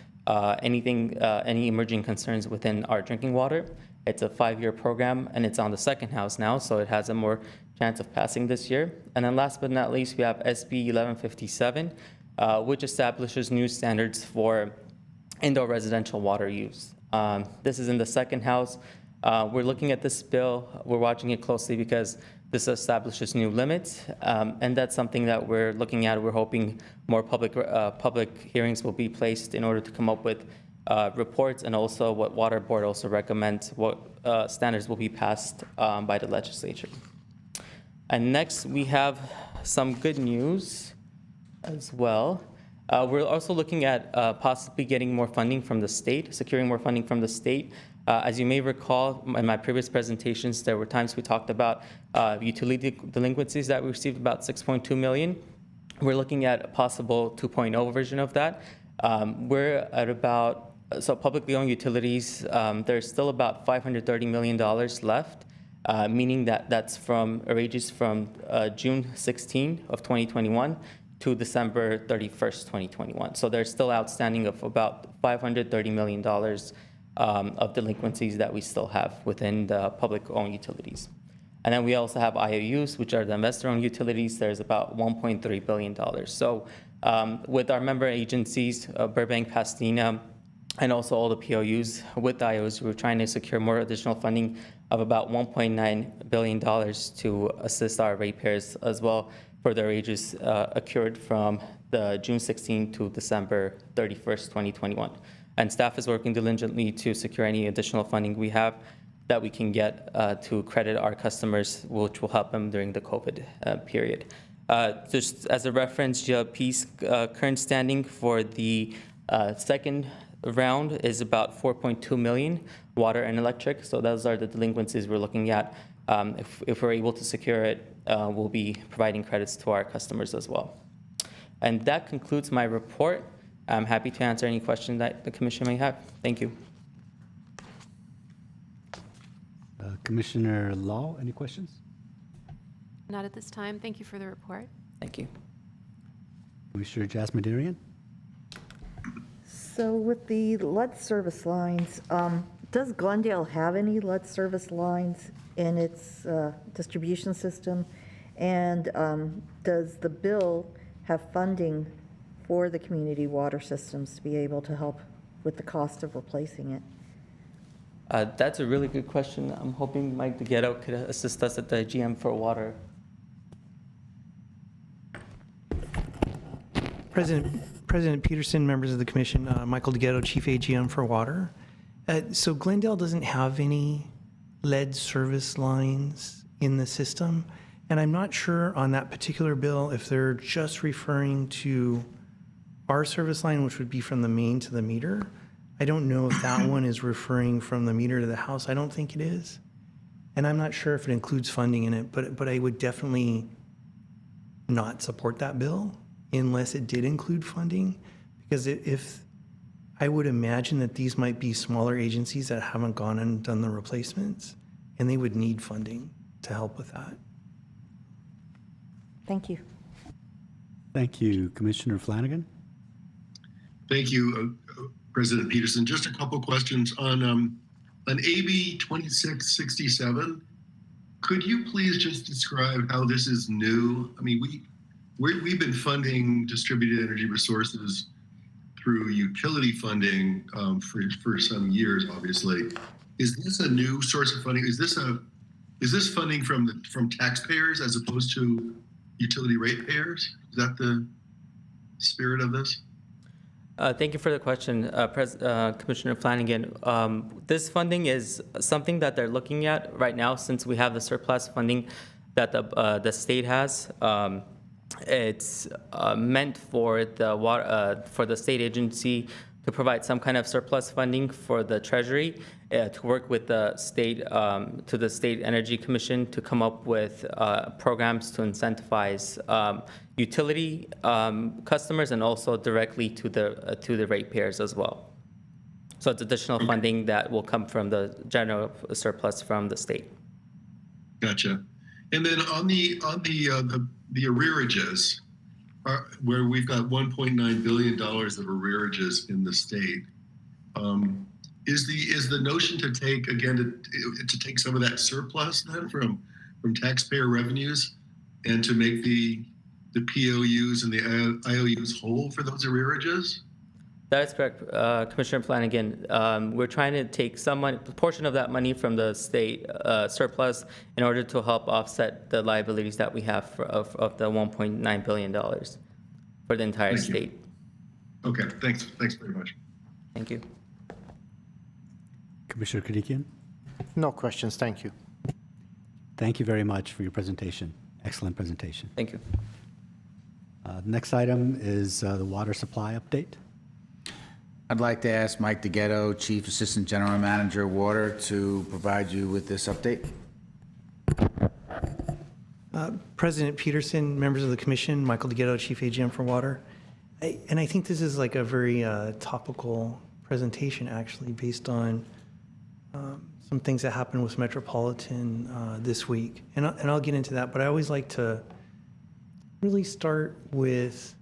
S13: any emerging concerns within our drinking water. It's a 5-year program, and it's on the second house now, so it has a more chance of passing this year. And then last but not least, we have SB 1157, which establishes new standards for indoor residential water use. This is in the second house. We're looking at this bill. We're watching it closely because this establishes new limits, and that's something that we're looking at. We're hoping more public hearings will be placed in order to come up with reports, and also what Water Board also recommends, what standards will be passed by the legislature. And next, we have some good news as well. We're also looking at possibly getting more funding from the state, securing more funding from the state. As you may recall, in my previous presentations, there were times we talked about utility delinquencies that we received about $6.2 million. We're looking at a possible 2.0 version of that. We're at about, so publicly owned utilities, there's still about $530 million left, meaning that that's from arrearages from June 16 of 2021 to December 31st, 2021. So there's still outstanding of about $530 million of delinquencies that we still have within the public-owned utilities. And then we also have IOUs, which are the investor-owned utilities. There's about $1.3 billion. So with our member agencies, Burbank, Pasadena, and also all the POUs, with the IOUs, we're trying to secure more additional funding of about $1.9 billion to assist our ratepayers as well for their ages accrued from the June 16 to December 31st, 2021. And staff is working diligently to secure any additional funding we have that we can get to credit our customers, which will help them during the COVID period. Just as a reference, GLP's current standing for the second round is about 4.2 million, water and electric. So those are the delinquencies we're looking at. If we're able to secure it, we'll be providing credits to our customers as well. And that concludes my report. I'm happy to answer any questions that the commission may have. Thank you.
S1: Commissioner Law, any questions?
S7: Not at this time. Thank you for the report.
S13: Thank you.
S1: Commissioner Jasmine.
S4: So with the lead service lines, does Glendale have any lead service lines in its distribution system? And does the bill have funding for the community water systems to be able to help with the cost of replacing it?
S13: That's a really good question. I'm hoping Mike DeGhetto could assist us at the GM for water.
S14: President Peterson, members of the commission, Michael DeGhetto, Chief AGM for water. So Glendale doesn't have any lead service lines in the system. And I'm not sure on that particular bill if they're just referring to our service line, which would be from the main to the meter. I don't know if that one is referring from the meter to the house. I don't think it is. And I'm not sure if it includes funding in it, but I would definitely not support that bill unless it did include funding. Because if I would imagine that these might be smaller agencies that haven't gone and done the replacements, and they would need funding to help with that.
S4: Thank you.
S1: Thank you. Commissioner Flanagan?
S3: Thank you, President Peterson. Just a couple questions on AB 2667. Could you please just describe how this is new? I mean, we've been funding distributed energy resources through utility funding for some years, obviously. Is this a new source of funding? Is this funding from taxpayers as opposed to utility ratepayers? Is that the spirit of this?
S13: Thank you for the question, Commissioner Flanagan. This funding is something that they're looking at right now since we have the surplus funding that the state has. It's meant for the water, for the state agency to provide some kind of surplus funding for the Treasury to work with the state, to the State Energy Commission to come up with programs to incentivize utility customers and also directly to the ratepayers as well. So it's additional funding that will come from the general surplus from the state.
S3: Gotcha. And then on the arrearages, where we've got $1.9 billion of arrearages in the state, is the notion to take to take some of that surplus then from taxpayer revenues and to make the POUs and the IOUs whole for those arrearages?
S13: That is correct, Commissioner Flanagan. We're trying to take a portion of that money from the state surplus in order to help offset the liabilities that we have of the $1.9 billion for the entire state.
S3: Okay, thanks very much.
S13: Thank you.
S1: Commissioner Kadikian?
S5: No questions, thank you.
S1: Thank you very much for your presentation. Excellent presentation.
S13: Thank you.
S1: Next item is the water supply update.
S6: I'd like to ask Mike DeGhetto, Chief Assistant General Manager, Water, to provide you with this update.
S14: President Peterson, members of the commission, Michael DeGhetto, Chief AGM for Water. And I think this is like a very topical presentation, actually, based on some things that happened with Metropolitan this week. And I'll get into that, but I always like to really start with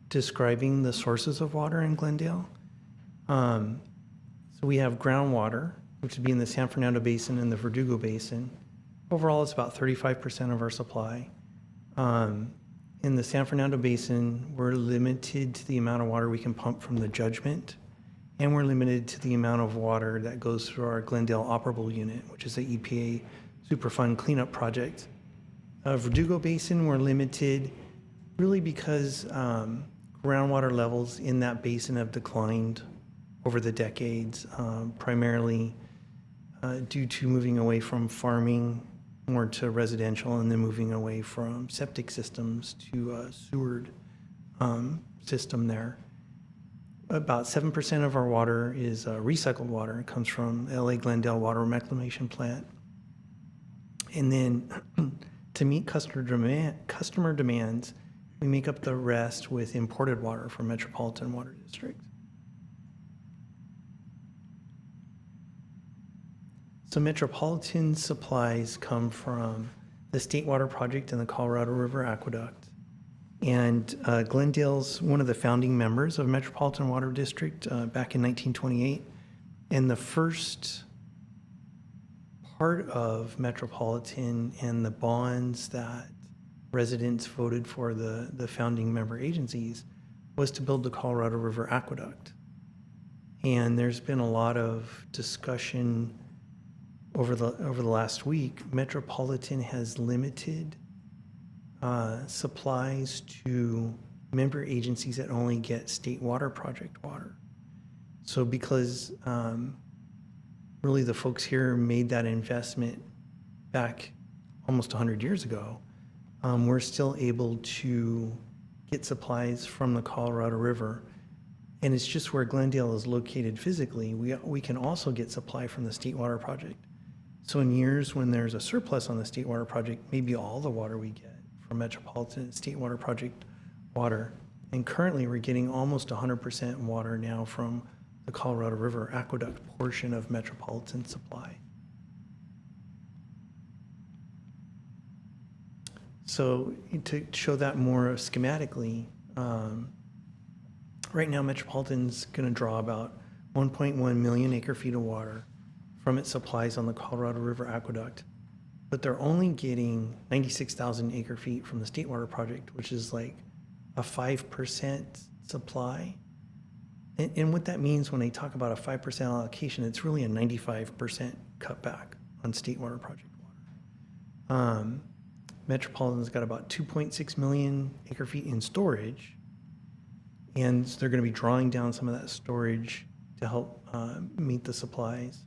S14: describing the sources of water in Glendale. So we have groundwater, which would be in the San Fernando Basin and the Verdugo Basin. Overall, it's about 35% of our supply. In the San Fernando Basin, we're limited to the amount of water we can pump from the Judgment, and we're limited to the amount of water that goes through our Glendale Operable Unit, which is the EPA Superfund cleanup project. Verdugo Basin, we're limited really because groundwater levels in that basin have declined over the decades, primarily due to moving away from farming more to residential and then moving away from septic systems to a sewered system there. About 7% of our water is recycled water. It comes from LA Glendale Water Reclamation Plant. And then to meet customer demands, we make up the rest with imported water from Metropolitan Water District. So Metropolitan supplies come from the State Water Project and the Colorado River Aqueduct. And Glendale's one of the founding members of Metropolitan Water District back in 1928. And the first part of Metropolitan and the bonds that residents voted for the founding member agencies was to build the Colorado River Aqueduct. And there's been a lot of discussion over the last week. Metropolitan has limited supplies to member agencies that only get State Water Project water. So because really the folks here made that investment back almost 100 years ago, we're still able to get supplies from the Colorado River. And it's just where Glendale is located physically, we can also get supply from the State Water Project. So in years when there's a surplus on the State Water Project, maybe all the water we get from Metropolitan and State Water Project water. And currently we're getting almost 100% water now from the Colorado River aqueduct portion of Metropolitan supply. So to show that more schematically, right now Metropolitan's going to draw about 1.1 million acre feet of water from its supplies on the Colorado River aqueduct, but they're only getting 96,000 acre feet from the State Water Project, which is like a 5% supply. And what that means when they talk about a 5% allocation, it's really a 95% cutback on State Water Project water. Metropolitan's got about 2.6 million acre feet in storage, and they're going to be drawing down some of that storage to help meet the supplies.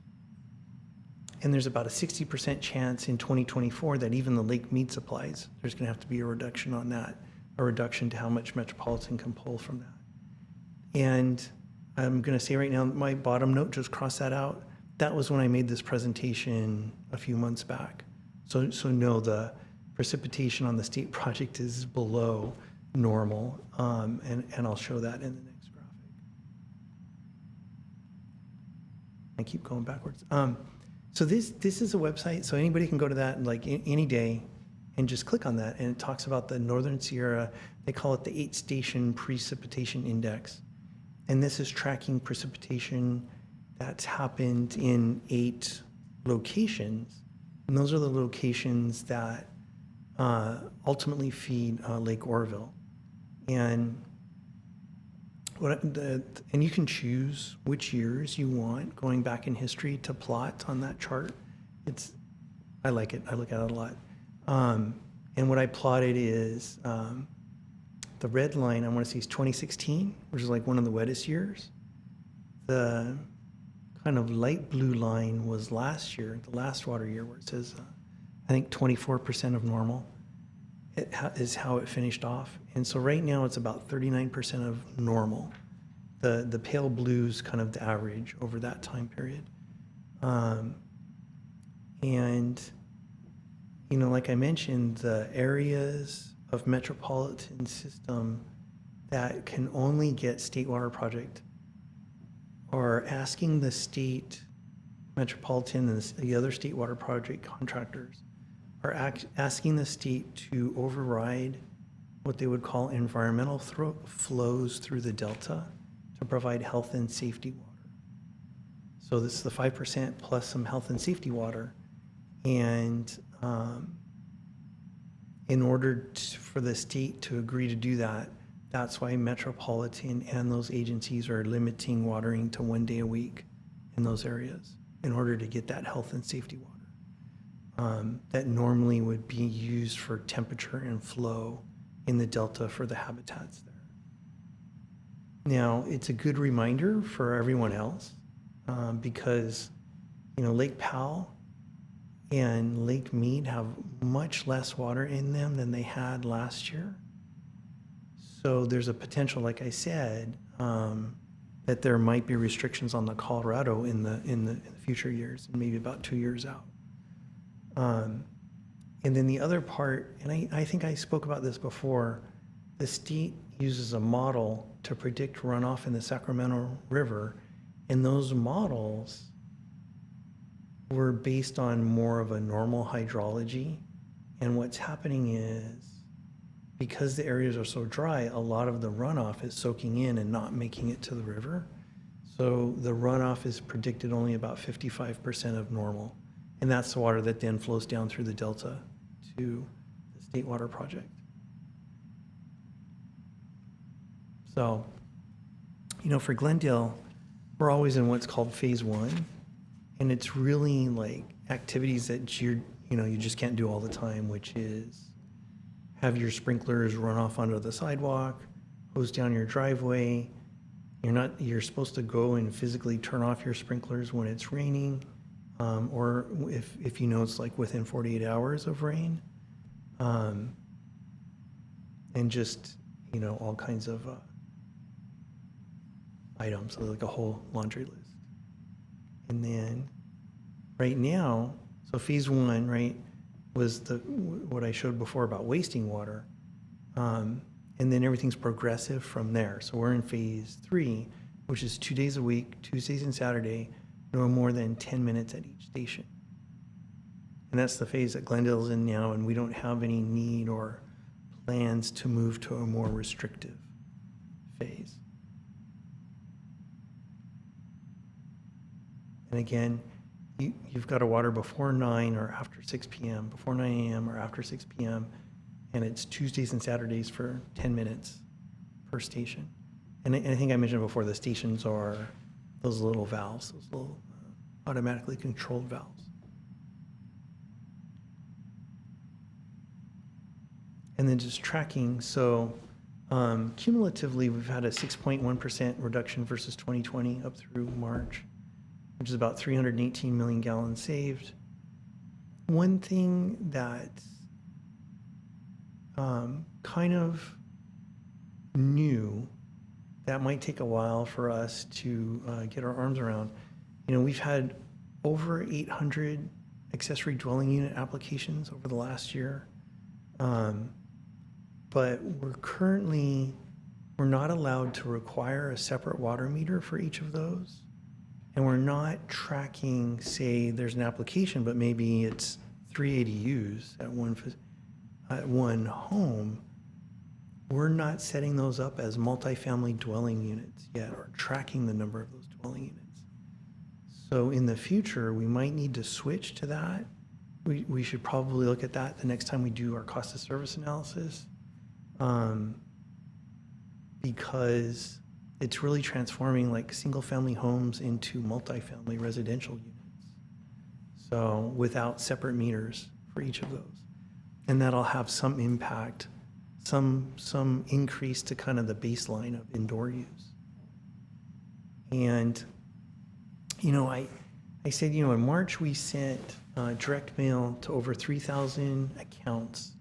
S14: And there's about a 60% chance in 2024 that even the lake mead supplies, there's going to have to be a reduction on that, a reduction to how much Metropolitan can pull from that. And I'm going to say right now, my bottom note, just cross that out. That was when I made this presentation a few months back. So no, the precipitation on the state project is below normal, and I'll show that in the next graphic. I keep going backwards. So this is a website, so anybody can go to that like any day and just click on that, and it talks about the Northern Sierra. They call it the 8-station precipitation index, and this is tracking precipitation that's happened in 8 locations, and those are the locations that ultimately feed Lake Oroville. And and you can choose which years you want going back in history to plot on that chart. I like it. I look at it a lot. And what I plotted is the red line I want to see is 2016, which is like one of the wettest years. The kind of light blue line was last year, the last water year, where it says I think 24% of normal. It is how it finished off. And so right now it's about 39% of normal. The pale blue's kind of the average over that time period. And, you know, like I mentioned, the areas of metropolitan system that can only get State Water Project are asking the state metropolitan and the other State Water Project contractors are asking the state to override what they would call environmental flows through the delta to provide health and safety water. So this is the 5% plus some health and safety water. And in order for the state to agree to do that, that's why Metropolitan and those agencies are limiting watering to 1 day a week in those areas in order to get that health and safety water. That normally would be used for temperature and flow in the delta for the habitats there. Now, it's a good reminder for everyone else because, you know, Lake Powell and Lake Mead have much less water in them than they had last year. So there's a potential, like I said, that there might be restrictions on the Colorado in the future years, and maybe about 2 years out. And then the other part, and I think I spoke about this before, the state uses a model to predict runoff in the Sacramento River, and those models were based on more of a normal hydrology. And what's happening is, because the areas are so dry, a lot of the runoff is soaking in and not making it to the river. So the runoff is predicted only about 55% of normal. And that's the water that then flows down through the delta to the State Water Project. So, you know, for Glendale, we're always in what's called phase 1. And it's really like activities that you just can't do all the time, which is have your sprinklers run off onto the sidewalk, hose down your driveway. You're supposed to go and physically turn off your sprinklers when it's raining. Or if you know it's like within 48 hours of rain. and just, all kinds of items, so like a whole laundry list. And then right now, so phase one, right, was what I showed before about wasting water. And then everything's progressive from there. So we're in phase 3, which is 2 days a week, Tuesdays and Saturday, no more than 10 minutes at each station. And that's the phase that Glendale's in now, and we don't have any need or plans to move to a more restrictive phase. And again, you've got to water before 9 or after 6 p.m., before 9 a.m. or after 6 p.m., and it's Tuesdays and Saturdays for 10 minutes per station. And I think I mentioned before, the stations are those little valves, those little automatically controlled valves. And then just tracking, so cumulatively, we've had a 6.1% reduction versus 2020 up through March, which is about 318 million gallons saved. One thing that kind of new that might take a while for us to get our arms around, we've had over 800 accessory dwelling unit applications over the last year. But we're not allowed to require a separate water meter for each of those. And we're not tracking, say, there's an application, but maybe it's 3 ADUs at one home. We're not setting those up as multifamily dwelling units yet, or tracking the number of those dwelling units. So in the future, we might need to switch to that. We should probably look at that the next time we do our cost of service analysis, because it's really transforming like single-family homes into multifamily residential units. So without separate meters for each of those. And that'll have some impact, some increase to kind of the baseline of indoor use. And, I said, in March we sent direct mail to over 3,000 accounts,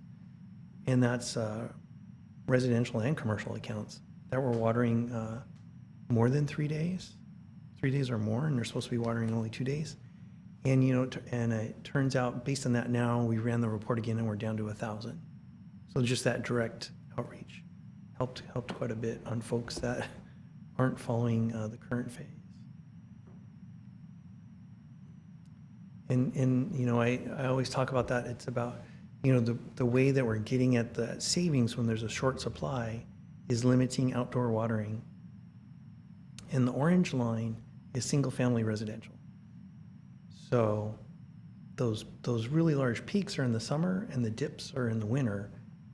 S14: and that's residential and commercial accounts that were watering more than 3 days or more, and they're supposed to be watering only 2 days. And and it turns out, based on that, now we ran the report again, and we're down to 1,000. So just that direct outreach helped quite a bit on folks that aren't following the current phase. And I always talk about that. It's about the way that we're getting at the savings when there's a short supply is limiting outdoor watering. And the orange line is single-family residential. So those really large peaks are in the summer, and the dips are in the winter,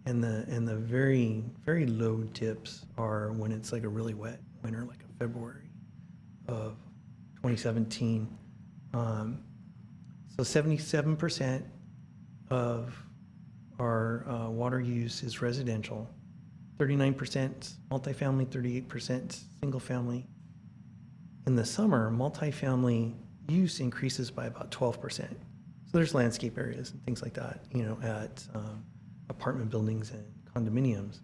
S14: and the very, very low dips are when it's like a really wet winter, like a February of 2017. So 77% of our water use is residential, 39% multifamily, 38% single family. In the summer, multifamily use increases by about 12%. So there's landscape areas and things like that, at apartment buildings and condominiums.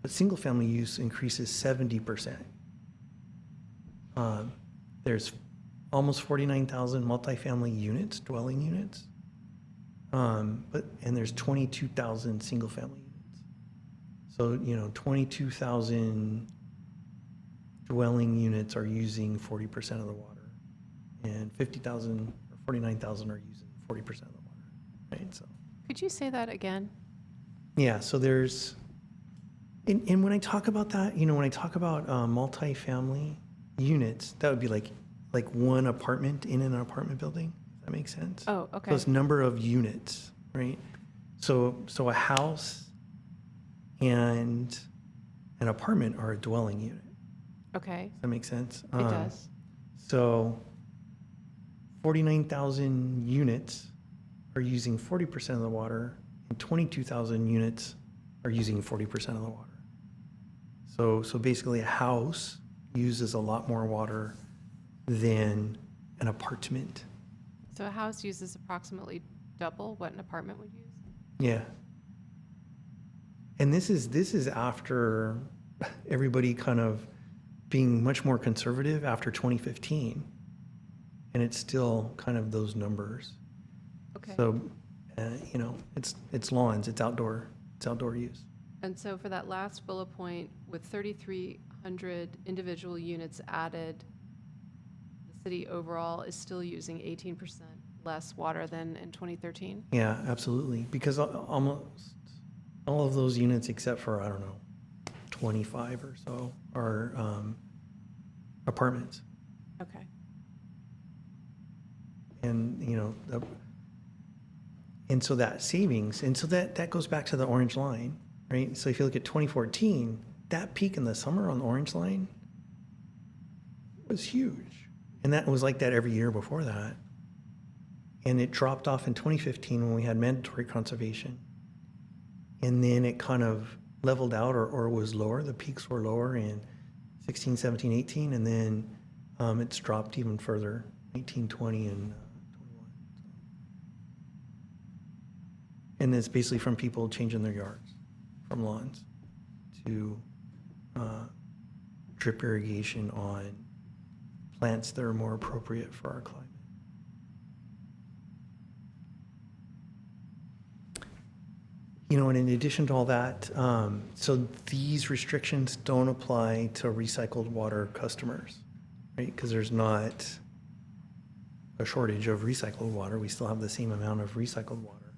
S14: But single family use increases 70%. There's almost 49,000 multifamily units, dwelling units. And there's 22,000 single family units. So, 22,000 dwelling units are using 40% of the water, and 50,000 or 49,000 are using 40% of the water, right? So.
S7: Could you say that again?
S14: Yeah, so there's, and when I talk about that, when I talk about multifamily units, that would be like one apartment in an apartment building. Does that make sense?
S7: Oh, okay.
S14: So it's number of units, right? So a house and an apartment are a dwelling unit.
S7: Okay.
S14: Does that make sense?
S7: It does.
S14: So 49,000 units are using 40% of the water, and 22,000 units are using 40% of the water. So basically a house uses a lot more water than an apartment.
S7: So a house uses approximately double what an apartment would use?
S14: Yeah. And this is after everybody kind of being much more conservative after 2015. And it's still kind of those numbers.
S7: Okay.
S14: So, you know, it's lawns, it's outdoor use.
S7: And so for that last bullet point, with 3,300 individual units added, the city overall is still using 18% less water than in 2013?
S14: Yeah, absolutely. Because almost all of those units, except for, I don't know, 25 or so, are apartments.
S7: Okay.
S14: And, you know, and so that savings, and so that goes back to the orange line, right? So if you look at 2014, that peak in the summer on the orange line was huge. And that was like that every year before that. And it dropped off in 2015 when we had mandatory conservation. And then it kind of leveled out or was lower. The peaks were lower in 16, 17, 18, and then it's dropped even further, 19, 20, and 21. And it's basically from people changing their yards, from lawns to drip irrigation on plants that are more appropriate for our climate. You know, and in addition to all that, so these restrictions don't apply to recycled water customers, right? Because there's not a shortage of recycled water. We still have the same amount of recycled water.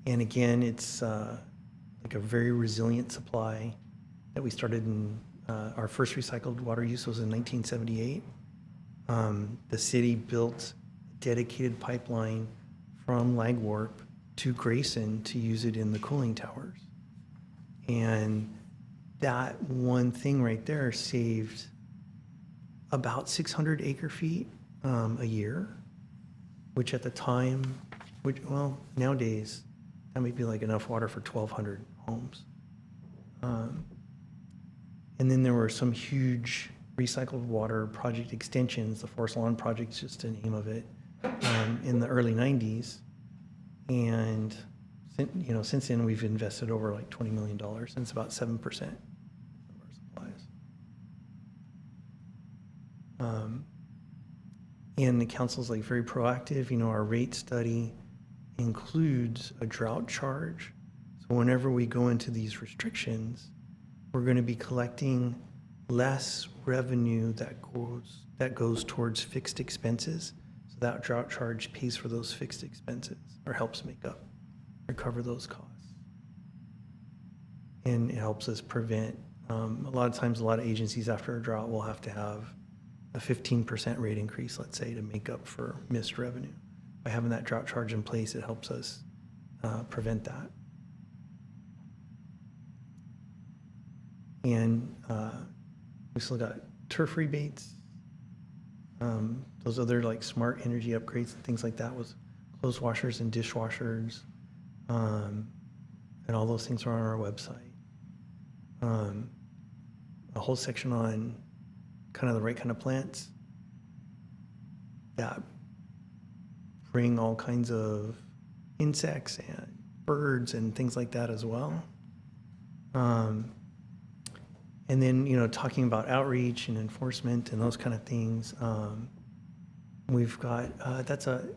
S14: And again, it's like a very resilient supply that we started in, our first recycled water use was in 1978. The city built a dedicated pipeline from Ladwp to Grayson to use it in the cooling towers. And that one thing right there saved about 600 acre feet a year, which at the time, well, nowadays, that might be like enough water for 1,200 homes. And then there were some huge recycled water project extensions, the Forest Lawn Project is just the name of it, in the early 90s. And you know, since then we've invested over like $20 million, and it's about 7% of our supplies. And the council's like very proactive. You know, our rate study includes a drought charge. So whenever we go into these restrictions, we're going to be collecting less revenue that goes towards fixed expenses. So that drought charge pays for those fixed expenses or helps recover those costs. And it helps us prevent, a lot of times, a lot of agencies after a drought will have to have a 15% rate increase, let's say, to make up for missed revenue. By having that drought charge in place, it helps us prevent that. And we still got turf rebates. Those other like smart energy upgrades and things like that was clothes washers and dishwashers. And all those things are on our website. A whole section on kind of the right kind of plants that bring all kinds of insects and birds and things like that as well. And then, you know, talking about outreach and enforcement and those kind of things, we've got, that's an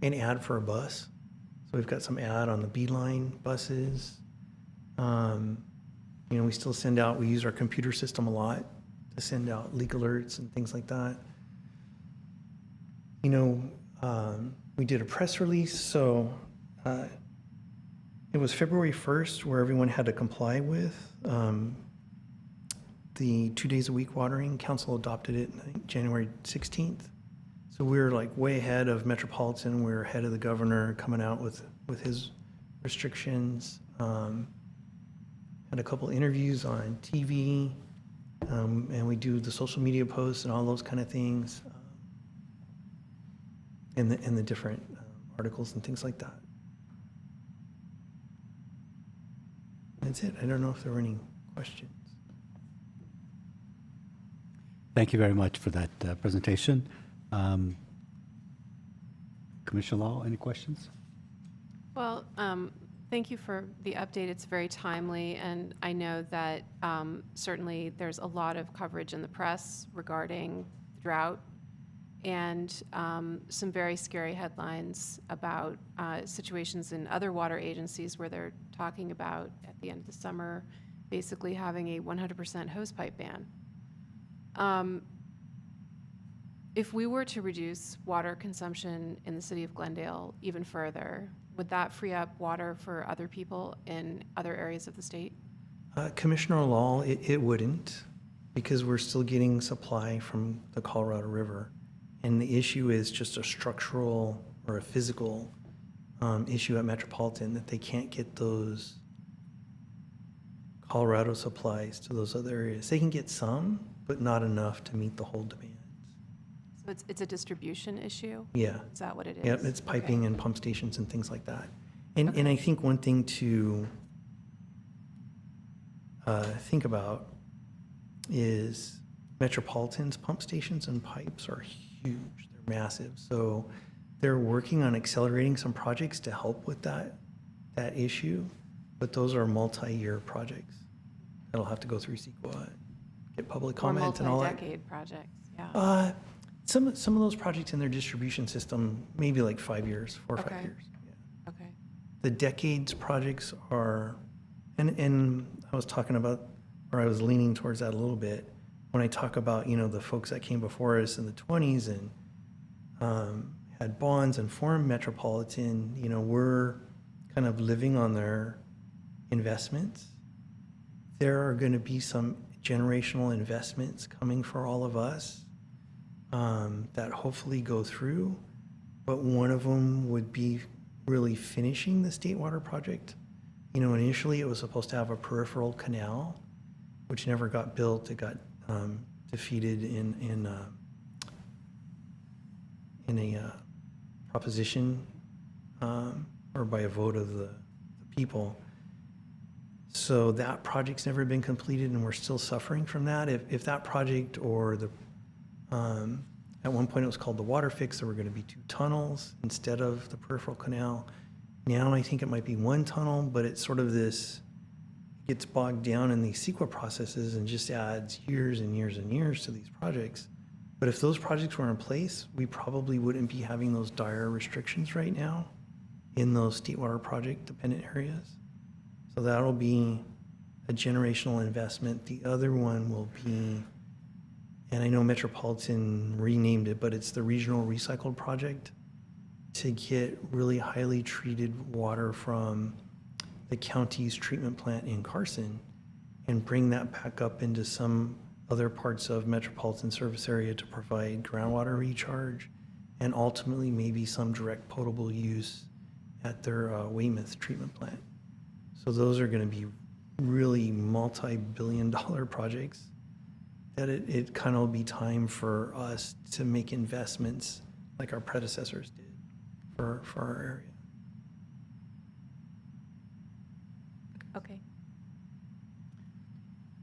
S14: ad for a bus. So we've got some ad on the Beeline buses. You know, we still send out, we use our computer system a lot to send out leak alerts and things like that. You know, we did a press release, so it was February 1st where everyone had to comply with the 2 days a week watering. Council adopted it I think, January 16th. So we were like way ahead of Metropolitan. We were ahead of the governor coming out with his restrictions. Had a couple interviews on TV, and we do the social media posts and all those kind of things, and the different articles and things like that. That's it. I don't know if there were any questions.
S1: Thank you very much for that presentation. Commissioner Law, any questions?
S7: Well, Thank you for the update. It's very timely, and I know that certainly there's a lot of coverage in the press regarding the drought and some very scary headlines about situations in other water agencies where they're talking about, at the end of the summer, basically having a 100% hosepipe ban. If we were to reduce water consumption in the city of Glendale even further, would that free up water for other people in other areas of the state?
S14: Commissioner Lal, it wouldn't, because we're still getting supply from the Colorado River. And the issue is just a structural or a physical issue at Metropolitan, that they can't get those Colorado supplies to those other areas. They can get some, but not enough to meet the whole demand.
S7: So it's a distribution issue?
S14: Yeah.
S7: Is that what it is?
S14: Yep, it's piping
S7: Okay.
S14: and pump stations and things like that. And I think one thing to think about is Metropolitan's pump stations and pipes are huge. They're massive. So they're working on accelerating some projects to help with that issue, but those are multi-year projects that'll have to go through CEQA, get public comment and all that.
S7: Multi-decade projects, yeah.
S14: Some of those projects in their distribution system, maybe like 5 years, 4 or 5
S7: Okay.
S14: years. Yeah.
S7: Okay.
S14: The decades projects are, and I was talking about, or I was leaning towards that a little bit, when I talk about, the folks that came before us in the 20s and had bonds and formed Metropolitan, we're kind of living on their investments. There are going to be some generational investments coming for all of us that hopefully go through, but one of them would be really finishing the State Water Project. Initially it was supposed to have a peripheral canal, which never got built. It got defeated in a proposition or by a vote of the people. So that project's never been completed, and we're still suffering from that. If that project or at one point it was called the Water Fix, there were going to be 2 tunnels instead of the peripheral canal. Now I think it might be 1 tunnel, but it's sort of this, gets bogged down in these CEQA processes and just adds years and years and years to these projects. But if those projects were in place, we probably wouldn't be having those dire restrictions right now in those State Water Project dependent areas. So that'll be a generational investment. The other one will be, and I know Metropolitan renamed it, but it's the Regional Recycled Project, to get really highly treated water from the county's treatment plant in Carson and bring that back up into some other parts of Metropolitan service area to provide groundwater recharge and ultimately maybe some direct potable use at their Weymouth treatment plant. So those are going to be really multi-billion-dollar projects that it kind of will be time for us to make investments like our predecessors did for our area.
S7: Okay.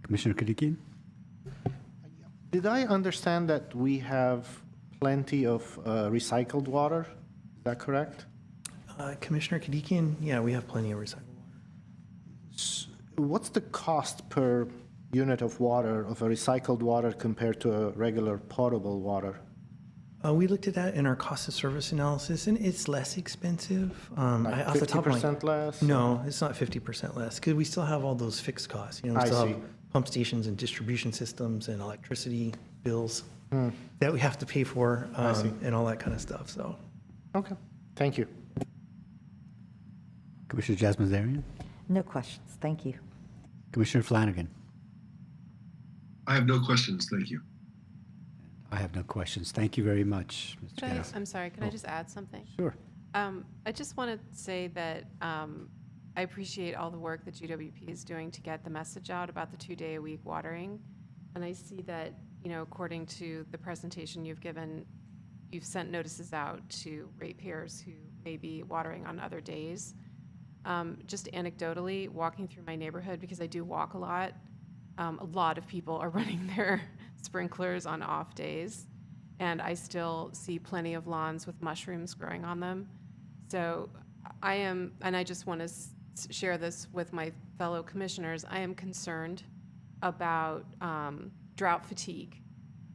S1: Commissioner Kadikian?
S5: Did I understand that we have plenty of recycled water? Is that correct?
S14: Commissioner Kadikian, yeah, we have plenty of recycled water.
S5: What's the cost per unit of water, of a recycled water, compared to a regular potable water?
S14: We looked at that in our cost of service analysis, and it's less expensive.
S5: Like
S14: Off the top of my-
S5: 50% less?
S14: No, it's not 50% less, because we still have all those fixed costs. We
S5: I
S14: still
S5: see.
S14: have pump stations and distribution systems and electricity bills that we have to pay for and all that kind of stuff. So,
S5: Okay, thank you.
S1: Commissioner Jasmine Zarian?
S4: No questions, thank you.
S1: Commissioner Flanagan?
S3: I have no questions. Thank you.
S1: I have no questions. Thank you very much, Mr. Gaddis.
S7: I'm sorry, can I just add something?
S1: Sure.
S7: I just want to say that I appreciate all the work that GWP is doing to get the message out about the 2-day-a-week watering. And I see that, according to the presentation you've given, you've sent notices out to ratepayers who may be watering on other days. Just anecdotally, walking through my neighborhood, because I do walk a lot of people are running their sprinklers on off days, and I still see plenty of lawns with mushrooms growing on them. So I just want to share this with my fellow commissioners. I am concerned about drought fatigue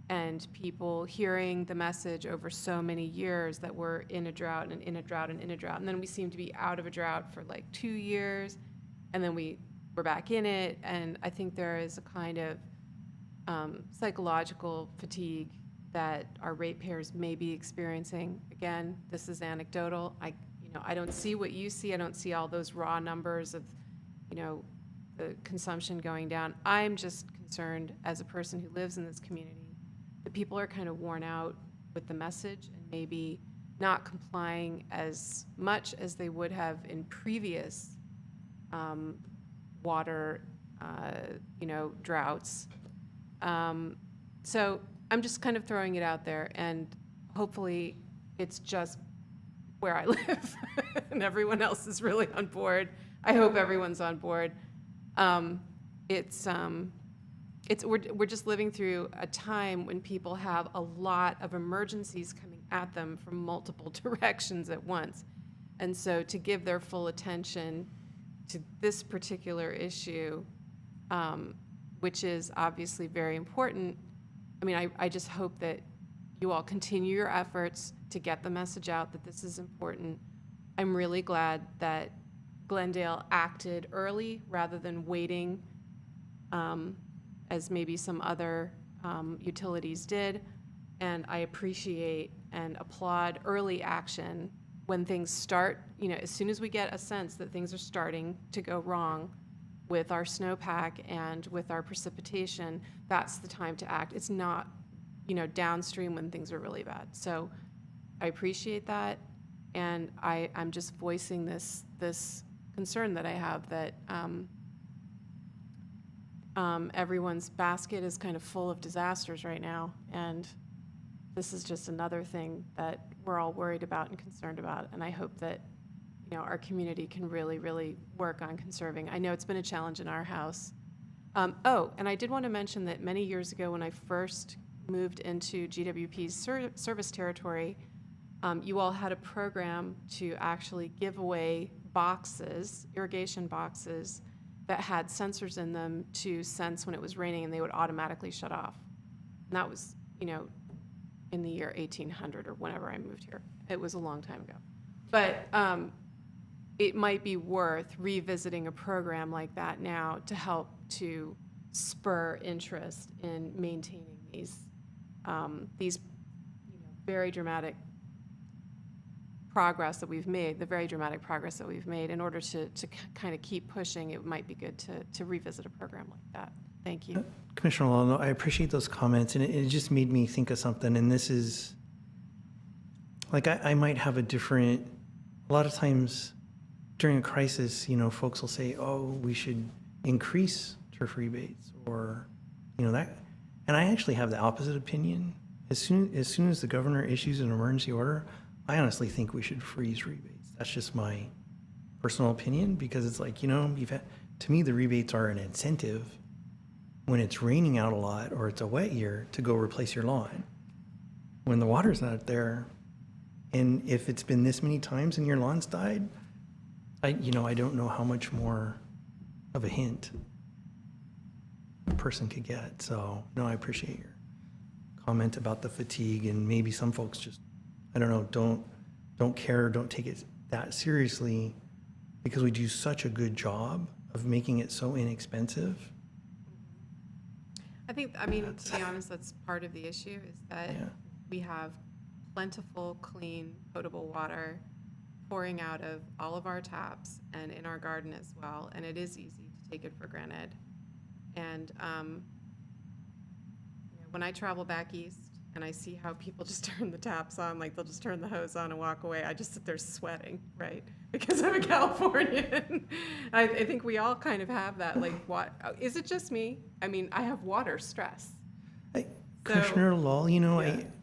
S7: and people hearing the message over so many years that we're in a drought and in a drought and in a drought. And then we seem to be out of a drought for like 2 years, and then we're back in it. And I think there is a kind of psychological fatigue that our ratepayers may be experiencing. Again, this is anecdotal. I don't see what you see. I don't see all those raw numbers of, the consumption going down. I'm just concerned as a person who lives in this community that people are kind of worn out with the message and maybe not complying as much as they would have in previous water, droughts. So I'm just kind of throwing it out there, and hopefully it's just where I live and everyone else is really on board. I hope everyone's on board. We're just living through a time when people have a lot of emergencies coming at them from multiple directions at once. And so to give their full attention to this particular issue, which is obviously very important, I just hope that you all continue your efforts to get the message out that this is important. I'm really glad that Glendale acted early rather than waiting, as maybe some other utilities did. And I appreciate and applaud early action when things start, as soon as we get a sense that things are starting to go wrong with our snowpack and with our precipitation, that's the time to act. It's not, downstream when things are really bad. So I appreciate that. And I'm just voicing this concern that I have that everyone's basket is kind of full of disasters right now. And this is just another thing that we're all worried about and concerned about. And I hope that, our community can really, really work on conserving. I know it's been a challenge in our house. And I did want to mention that many years ago when I first moved into GWP's service territory, you all had a program to actually give away boxes, irrigation boxes, that had sensors in them to sense when it was raining, and they would automatically shut off. And that was, in the year 1800 or whenever I moved here. It was a long time ago. But it might be worth revisiting a program like that now to help to spur interest in maintaining these very dramatic progress that we've made, in order to kind of keep pushing. It might be good to revisit a program like that. Thank you.
S14: Commissioner Milano, I appreciate those comments, and it just made me think of something, and this is, like, I might have a lot of times during a crisis, folks will say, oh, we should increase turf rebates or, that. And I actually have the opposite opinion. As soon as the governor issues an emergency order, I honestly think we should freeze rebates. That's just my personal opinion, because it's like, to me, the rebates are an incentive when it's raining out a lot or it's a wet year to go replace your lawn. When the water's not there, and if it's been this many times and your lawn's died, I don't know how much more of a hint a person could get. So, no, I appreciate your comment about the fatigue, and maybe some folks just, I don't know, don't care, don't take it that seriously, because we do such a good job of making it so inexpensive.
S7: To be honest, that's part of the issue, is that we have plentiful, clean, potable water pouring out of all of our taps and in our garden as well, and it is easy to take it for granted. And when I travel back east and I see how people just turn the taps on, like they'll just turn the hose on and walk away, I just sit there sweating, right? Because I'm a Californian. I think we all kind of have that, like, what, is it just me? I have water stress.
S14: Commissioner Lull,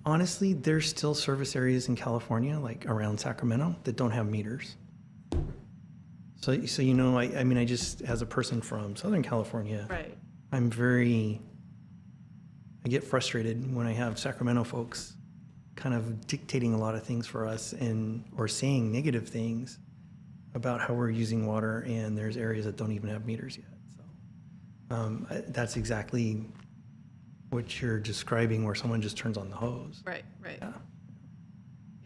S14: honestly, there's still service areas in California, like around Sacramento, that don't have meters. So I just, as a person from Southern California,
S7: right,
S14: I get frustrated when I have Sacramento folks kind of dictating a lot of things for us or saying negative things. about how we're using water, and there's areas that don't even have meters yet. So that's exactly what you're describing, where someone just turns on the hose.
S7: Right, right.
S14: Yeah.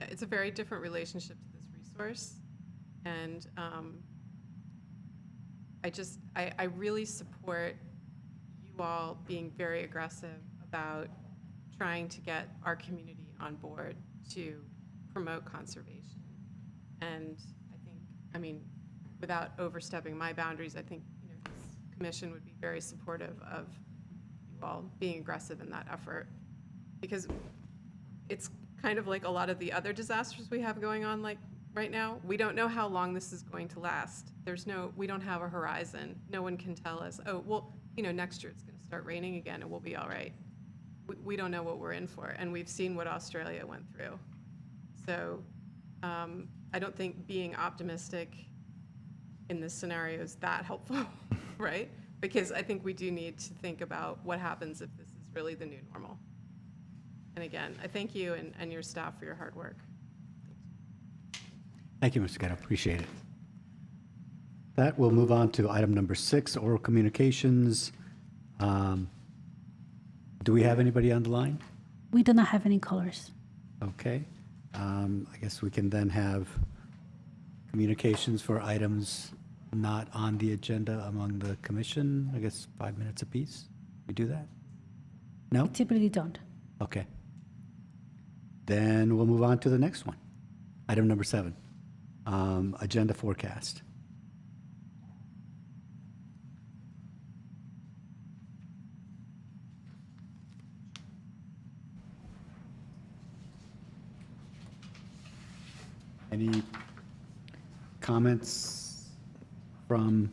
S7: Yeah, it's a very different relationship to this resource. And I really support you all being very aggressive about trying to get our community on board to promote conservation. And I mean, without overstepping my boundaries, I think, this commission would be very supportive of you all being aggressive in that effort. Because it's kind of like a lot of the other disasters we have going on, like right now. We don't know how long this is going to last. We don't have a horizon. No one can tell us, oh, well, next year it's going to start raining again and we'll be all right. We don't know what we're in for, and we've seen what Australia went through. So I don't think being optimistic in this scenario is that helpful, right? Because I think we do need to think about what happens if this is really the new normal. And again, I thank you and your staff for your hard work.
S1: Thank you, Mr. Gatto. Appreciate it. That will move on to item number 6, oral communications. Do we have anybody on the line?
S2: We do not have any colors.
S1: Okay. I guess we can then have communications for items not on the agenda among the commission. I guess 5 minutes apiece. We do that? No?
S2: We typically don't.
S1: Okay. Then we'll move on to the next one. Item number 7, agenda forecast. Any comments from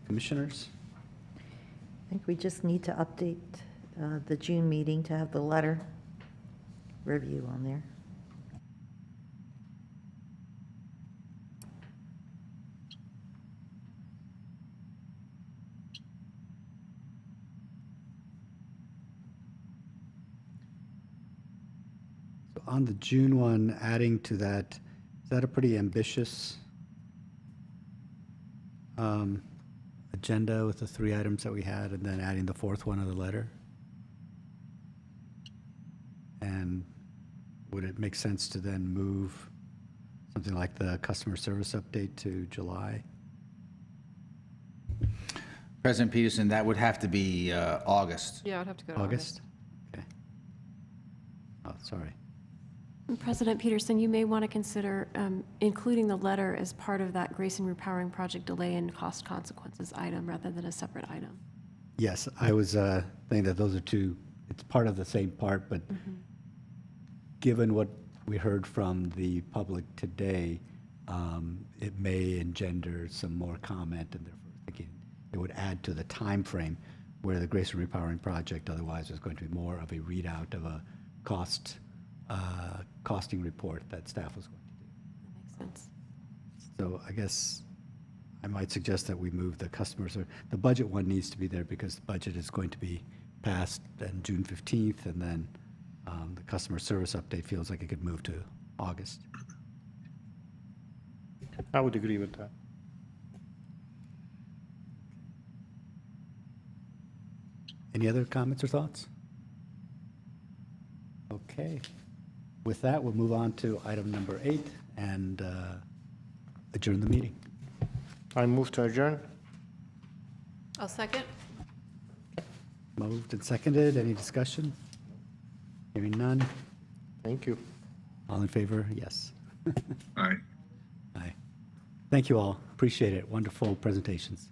S1: commissioners?
S4: I think we just need to update the June meeting to have the letter review on there.
S1: So on the June one, adding to that, is that a pretty ambitious agenda with the 3 items that we had, and then adding the 4th one of the letter? And would it make sense to then move something like the customer service update to July?
S6: President Peterson, that would have to be August.
S7: Yeah, I would have to go to
S1: August? Okay. Oh, sorry.
S11: President Peterson, you may want to consider including the letter as part of that Grayson Repowering Project delay and cost consequences item rather than a separate item.
S1: Yes, I was thinking that those are two, it's part of the same part, but given what we heard from the public today, it may engender some more comment, and therefore thinking it would add to the time frame where the Grayson Repowering Project otherwise was going to be more of a readout of a costing report that staff was going to do.
S11: That makes sense.
S1: So I guess I might suggest that we move the customers, or the budget one needs to be there because the budget is going to be passed on June 15th, and then the customer service update feels like it could move to August.
S15: I would agree with that.
S1: Any other comments or thoughts? Okay. With that, we'll move on to item number 8 and adjourn the meeting.
S15: I move to adjourn.
S7: I'll second.
S1: Moved and seconded. Any discussion? Hearing none.
S15: Thank you.
S1: All in favor? Yes.
S3: All right.
S1: Aye. Thank you all. Appreciate it. Wonderful presentations.